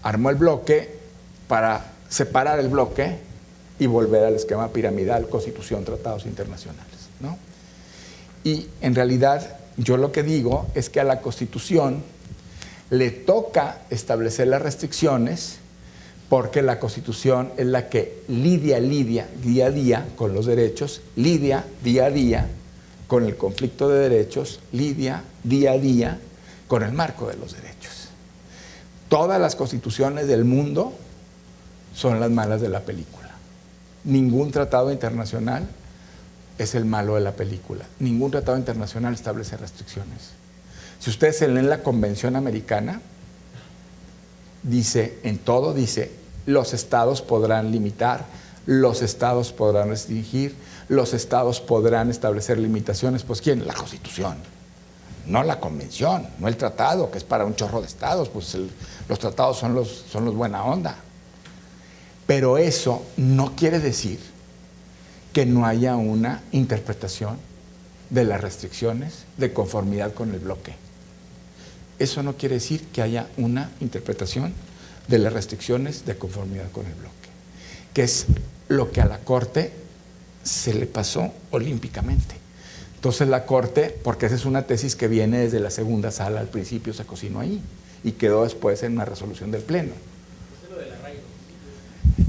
armó el bloque para separar el bloque y volver al esquema piramidal, Constitución, tratados internacionales, ¿no? Y en realidad yo lo que digo es que a la Constitución le toca establecer las restricciones porque la Constitución es la que lidia día a día con los derechos, lidia día a día con el conflicto de derechos, lidia día a día con el marco de los derechos. Todas las constituciones del mundo son las malas de la película. Ningún tratado internacional es el malo de la película. Ningún tratado internacional establece restricciones. Si ustedes se leen la Convención Americana, dice, en todo dice, los estados podrán limitar, los estados podrán restringir, los estados podrán establecer limitaciones. Pues ¿quién? La Constitución, no la Convención, no el tratado, que es para un chorro de estados, pues los tratados son los buena onda. Pero eso no quiere decir que no haya una interpretación de las restricciones de conformidad con el bloque. Eso no quiere decir que haya una interpretación de las restricciones de conformidad con el bloque, que es lo que a la Corte se le pasó olímpicamente. Entonces la Corte, porque esa es una tesis que viene desde la segunda sala, al principio se cocinó ahí y quedó después en una resolución del Pleno.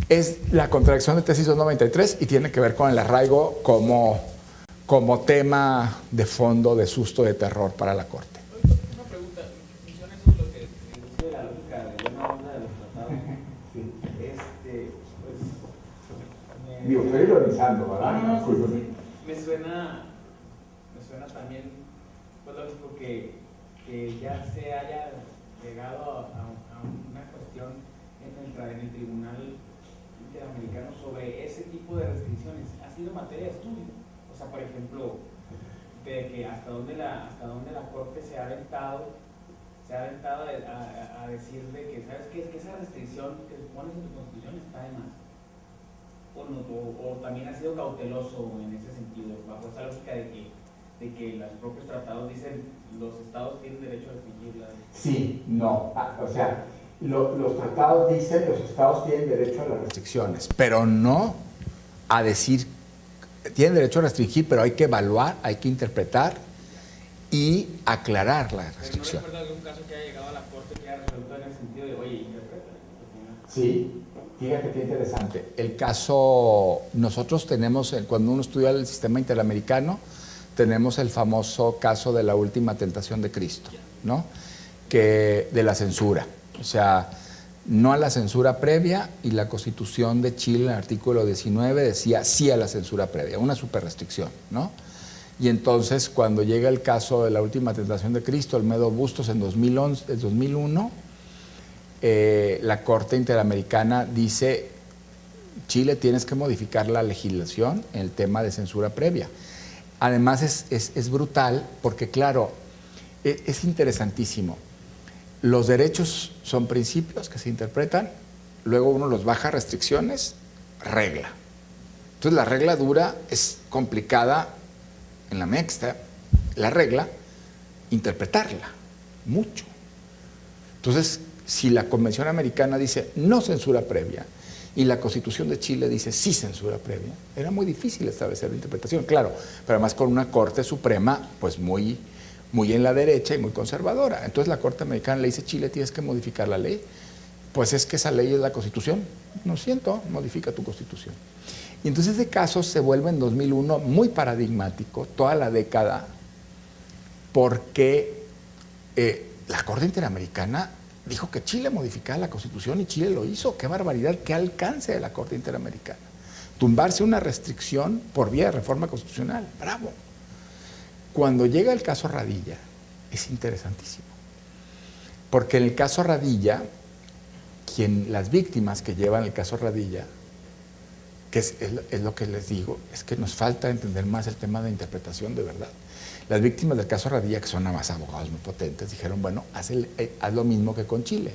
Es la contradicción de tesis 293 y tiene que ver con el arraigo como tema de fondo, de susto, de terror para la Corte. Una pregunta, ¿funciona eso lo que dice la lógica de buena onda de los tratados? Sí. Pues Digo, estoy ironizando, ¿verdad? No, sí. Me suena también, pues lógico que ya se haya llegado a una cuestión en el Tribunal Interamericano sobre ese tipo de restricciones. Ha sido materia de estudio. O sea, por ejemplo, de que hasta dónde la Corte se ha aventado a decir de que, ¿sabes qué? Es que esa restricción que pones en tu Constitución está de más. O también ha sido cauteloso en ese sentido, bajo esa lógica de que los propios tratados dicen los estados tienen derecho a restringirla. Sí, no, o sea, los tratados dicen los estados tienen derecho a las restricciones, Pero no a decir, tienen derecho a restringir, pero hay que evaluar, hay que interpretar y aclarar la restricción. Pero no recuerdo algún caso que haya llegado a la Corte que haya Sí, fíjate qué interesante. El caso, nosotros tenemos, cuando uno estudia el sistema interamericano, tenemos el famoso caso de la última tentación de Cristo, ¿no? Que de la censura. O sea, no a la censura previa, y la Constitución de Chile, en el artículo 19, decía sí a la censura previa, una superrestricción, ¿no? Y entonces, cuando llega el caso de la última tentación de Cristo, Olmedo Bustos, en 2001, la Corte Interamericana dice: Chile, tienes que modificar la legislación en el tema de censura previa. Además, es brutal porque, claro, es interesantísimo. Los derechos son principios que se interpretan, luego uno los baja a restricciones, regla. Entonces la regla dura es complicada en la mixta, la regla, interpretarla, mucho. Entonces, si la Convención Americana dice no censura previa y la Constitución de Chile dice sí censura previa, era muy difícil establecer la interpretación, claro, pero además con una Corte Suprema pues muy en la derecha y muy conservadora. Entonces la Corte Americana le dice: Chile, tienes que modificar la ley. Pues es que esa ley es la Constitución. No siento, modifica tu Constitución. Y entonces ese caso se vuelve en 2001 muy paradigmático, toda la década, porque la Corte Interamericana dijo que Chile modificara la Constitución y Chile lo hizo. ¡Qué barbaridad! ¡Qué alcance de la Corte Interamericana! Tumbarse una restricción por vía de reforma constitucional. ¡Bravo! Cuando llega el caso Radilla, es interesantísimo, porque en el caso Radilla, las víctimas que llevan el caso Radilla, que es lo que les digo, es que nos falta entender más el tema de interpretación de verdad. Las víctimas del caso Radilla, que son además abogados muy potentes, dijeron: bueno, haz lo mismo que con Chile.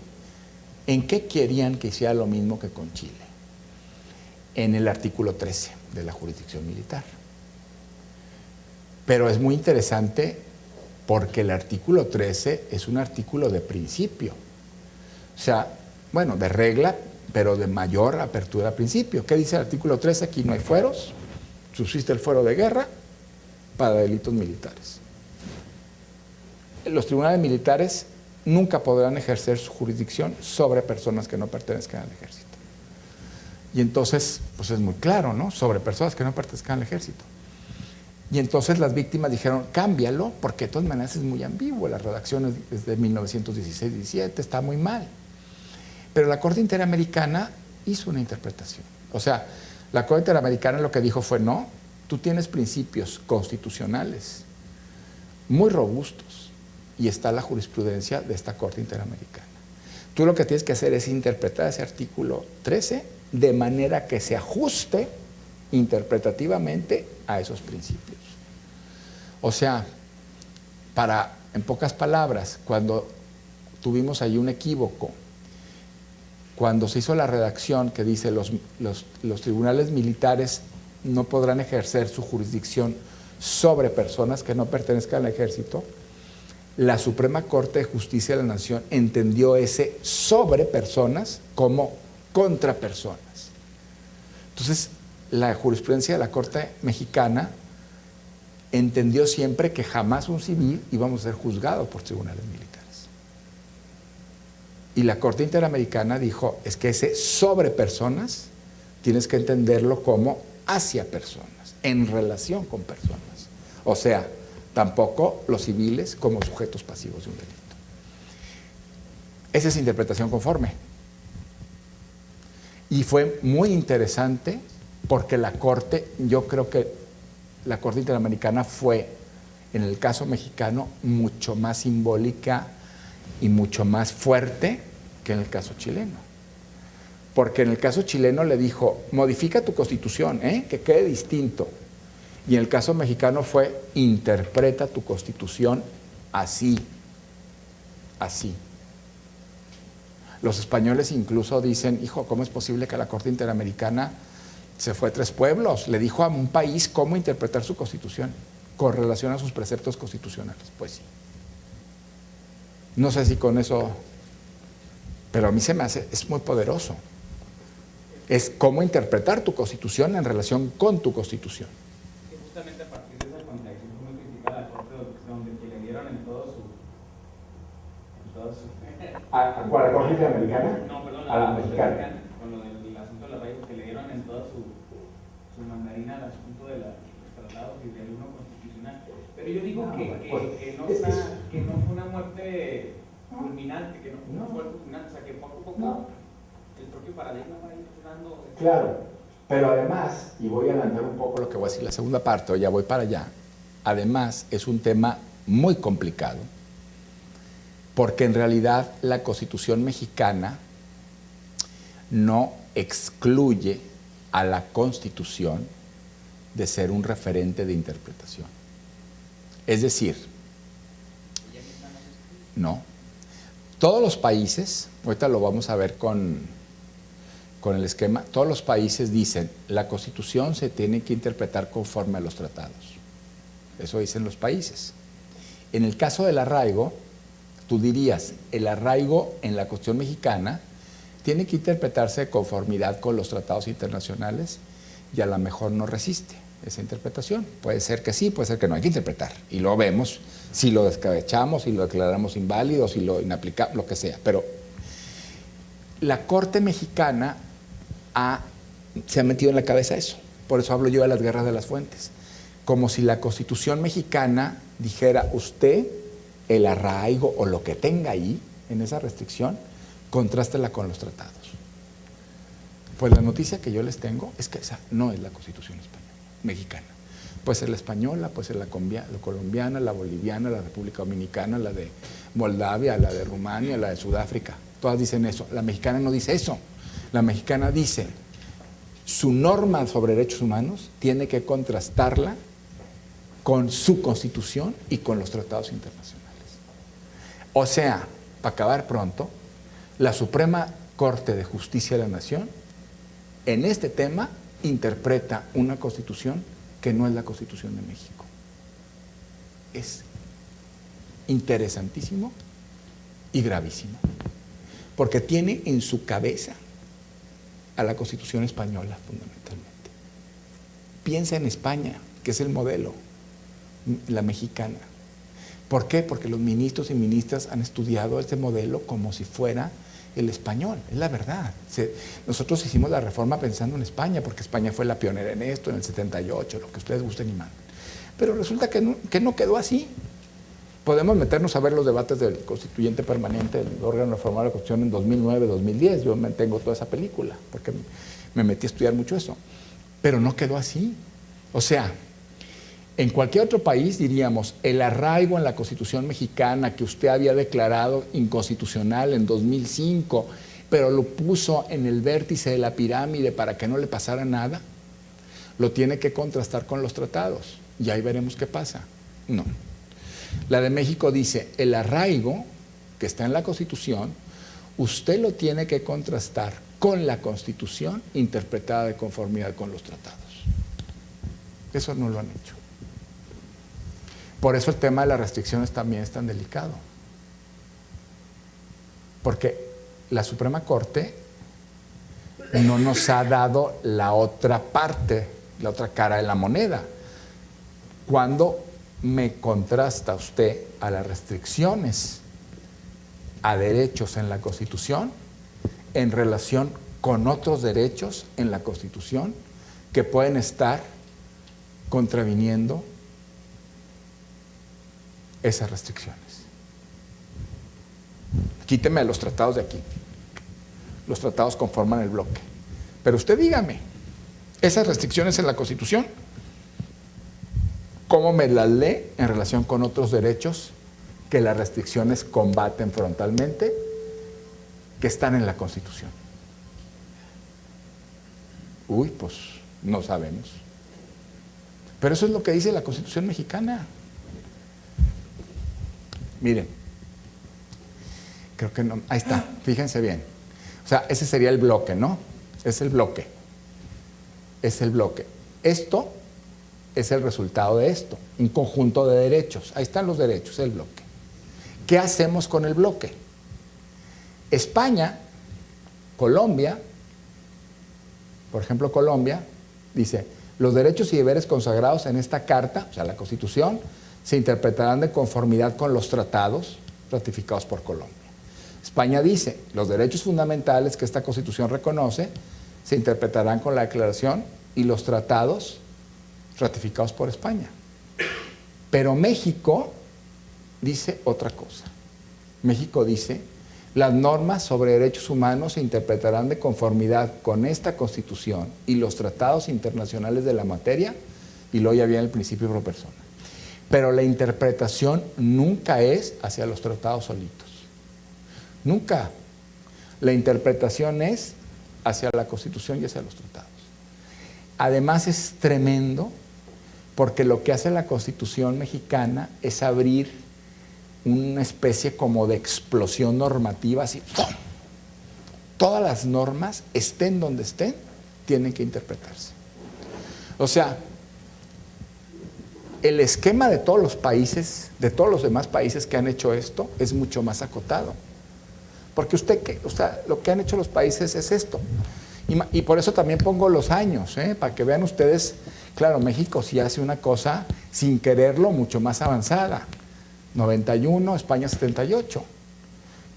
¿En qué querían que hiciera lo mismo que con Chile? En el artículo 13 de la jurisdicción militar. Pero es muy interesante porque el artículo 13 es un artículo de principio. O sea, bueno, de regla, pero de mayor apertura a principio. ¿Qué dice el artículo 13? Aquí no hay fueros, subsiste el fuero de guerra para delitos militares. Los tribunales militares nunca podrán ejercer su jurisdicción sobre personas que no pertenezcan al ejército. Y entonces, pues es muy claro, ¿no? Sobre personas que no pertenezcan al ejército. Y entonces las víctimas dijeron: cámbialo, porque de todas maneras es muy ambiguo, las redacciones desde 1916-17, está muy mal. Pero la Corte Interamericana hizo una interpretación. O sea, la Corte Interamericana lo que dijo fue: no, tú tienes principios constitucionales muy robustos y está la jurisprudencia de esta Corte Interamericana. Tú lo que tienes que hacer es interpretar ese artículo 13 de manera que se ajuste interpretativamente a esos principios. O sea, en pocas palabras, cuando tuvimos ahí un equívoco, cuando se hizo la redacción que dice los tribunales militares no podrán ejercer su jurisdicción sobre personas que no pertenezcan al ejército, la Suprema Corte de Justicia de la Nación entendió ese sobre personas como contra personas. Entonces, la jurisprudencia de la Corte Mexicana entendió siempre que jamás un civil íbamos a ser juzgado por tribunales militares. Y la Corte Interamericana dijo: es que ese sobre personas tienes que entenderlo como hacia personas, en relación con personas. O sea, tampoco los civiles como sujetos pasivos de un delito. Esa es interpretación conforme. Y fue muy interesante porque la Corte, yo creo que la Corte Interamericana fue, en el caso mexicano, mucho más simbólica y mucho más fuerte que en el caso chileno. Porque en el caso chileno le dijo: modifica tu Constitución, que quede distinto. Y en el caso mexicano fue: interpreta tu Constitución así, así. Los españoles incluso dicen: hijo, ¿cómo es posible que la Corte Interamericana se fue a 3 pueblos? Le dijo a un país cómo interpretar su Constitución con relación a sus preceptos constitucionales. Pues sí. No sé si con eso, pero a mí se me hace, es muy poderoso. Es cómo interpretar tu Constitución en relación con tu Constitución. Y justamente a partir de esa contradicción, ¿cómo critica la Corte donde le dieron en todo su ¿A la Corte Interamericana? No, perdón, A la mexicana. Con lo del asunto del arraigo, que le dieron en toda su mandarina al asunto de los tratados y del uno constitucional. Pero yo digo que no fue una muerte fulminante, que no fue una muerte fulminante, o sea, que poco a poco el propio paradigma va a ir dando... Claro, pero además, y voy a adelantar un poco lo que voy a decir la segunda parte, o ya voy para allá, además es un tema muy complicado, porque en realidad la Constitución mexicana no excluye a la Constitución de ser un referente de interpretación. Es decir, no. Todos los países, ahorita lo vamos a ver con el esquema, todos los países dicen, la Constitución se tiene que interpretar conforme a los tratados. Eso dicen los países. En el caso del arraigo, tú dirías, el arraigo en la Constitución mexicana tiene que interpretarse de conformidad con los tratados internacionales y a lo mejor no resiste esa interpretación. Puede ser que sí, puede ser que no, hay que interpretar. Y lo vemos si lo descabechamos, si lo declaramos inválido, si lo inaplicamos, lo que sea. Pero la Corte mexicana se ha metido en la cabeza eso. Por eso hablo yo de las guerras de las fuentes. Como si la Constitución mexicana dijera, usted, el arraigo o lo que tenga ahí, en esa restricción, contrástela con los tratados. Pues la noticia que yo les tengo es que esa no es la Constitución mexicana. Puede ser la española, puede ser la colombiana, la boliviana, la República Dominicana, la de Moldavia, la de Rumania, la de Sudáfrica. Todas dicen eso. La mexicana no dice eso. La mexicana dice, su norma sobre derechos humanos tiene que contrastarla con su Constitución y con los tratados internacionales. O sea, para acabar pronto, la Suprema Corte de Justicia de la Nación, en este tema, interpreta una Constitución que no es la Constitución de México. Es interesantísimo y gravísimo, porque tiene en su cabeza a la Constitución española, fundamentalmente. Piensa en España, que es el modelo, la mexicana. ¿Por qué? Porque los ministros y ministras han estudiado este modelo como si fuera el español, es la verdad. Nosotros hicimos la reforma pensando en España, porque España fue la pionera en esto, en el 78, lo que ustedes gusten y manden. Pero resulta que no quedó así. Podemos meternos a ver los debates del constituyente permanente, el órgano reformador de la Constitución en 2009, 2010. Yo me tengo toda esa película, porque me metí a estudiar mucho eso. Pero no quedó así. O sea, en cualquier otro país diríamos, el arraigo en la Constitución mexicana que usted había declarado inconstitucional en 2005, pero lo puso en el vértice de la pirámide para que no le pasara nada, lo tiene que contrastar con los tratados. Y ahí veremos qué pasa. No. La de México dice, el arraigo que está en la Constitución, usted lo tiene que contrastar con la Constitución interpretada de conformidad con los tratados. Eso no lo han hecho. Por eso el tema de las restricciones también es tan delicado. Porque la Suprema Corte no nos ha dado la otra parte, la otra cara de la moneda. Cuando me contrasta usted a las restricciones a derechos en la Constitución en relación con otros derechos en la Constitución que pueden estar contraviniendo esas restricciones. Quíteme los tratados de aquí. Los tratados conforman el bloque. Pero usted dígame, esas restricciones en la Constitución, ¿cómo me las lee en relación con otros derechos que las restricciones combaten frontalmente, que están en la Constitución? Uy, pues no sabemos. Pero eso es lo que dice la Constitución mexicana. Miren, creo que no, ahí está, fíjense bien. O sea, ese sería el bloque, ¿no? Es el bloque. Es el bloque. Esto es el resultado de esto, un conjunto de derechos. Ahí están los derechos, el bloque. ¿Qué hacemos con el bloque? España, Colombia, por ejemplo, Colombia, dice, los derechos y deberes consagrados en esta carta, o sea, la Constitución, se interpretarán de conformidad con los tratados ratificados por Colombia. España dice, los derechos fundamentales que esta Constitución reconoce se interpretarán con la declaración y los tratados ratificados por España. Pero México dice otra cosa. México dice, las normas sobre derechos humanos se interpretarán de conformidad con esta Constitución y los tratados internacionales de la materia, y luego ya viene el principio pro persona. Pero la interpretación nunca es hacia los tratados solitos. Nunca. La interpretación es hacia la Constitución y hacia los tratados. Además es tremendo porque lo que hace la Constitución mexicana es abrir una especie como de explosión normativa, así, ¡pum! Todas las normas, estén donde estén, tienen que interpretarse. O sea, el esquema de todos los países, de todos los demás países que han hecho esto, es mucho más acotado. Porque lo que han hecho los países es esto. Y por eso también pongo los años, para que vean ustedes, claro, México sí hace una cosa, sin quererlo, mucho más avanzada. 91, España 78.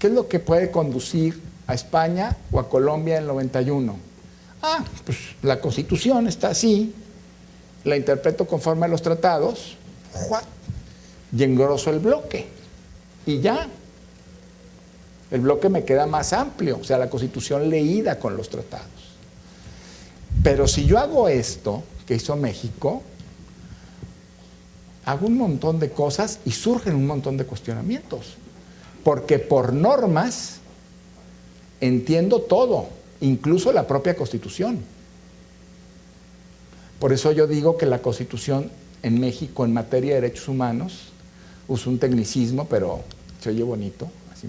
¿Qué es lo que puede conducir a España o a Colombia en el 91? Pues la Constitución está así, la interpreto conforme a los tratados, y engroso el bloque, y ya. El bloque me queda más amplio, o sea, la Constitución leída con los tratados. Pero si yo hago esto que hizo México, hago un montón de cosas y surgen un montón de cuestionamientos. Porque por normas entiendo todo, incluso la propia Constitución. Por eso yo digo que la Constitución en México en materia de derechos humanos, uso un tecnicismo, pero se oye bonito, así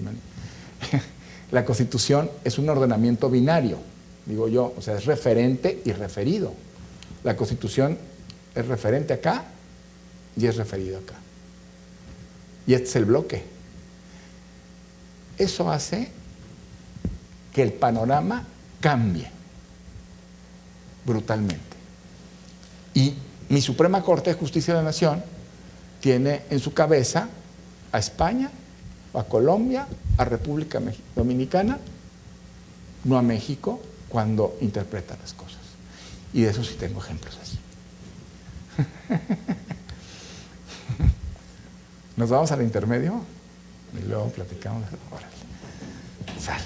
la Constitución es un ordenamiento binario, digo yo, o sea, es referente y referido. La Constitución es referente acá y es referido acá. Y este es el bloque. Eso hace que el panorama cambie brutalmente. Y mi Suprema Corte de Justicia de la Nación tiene en su cabeza a España, a Colombia, a República Dominicana, no a México, cuando interpreta las cosas. Y de eso sí tengo ejemplos así. ¿Nos vamos al intermedio? Y luego platicamos. Órale. Sale.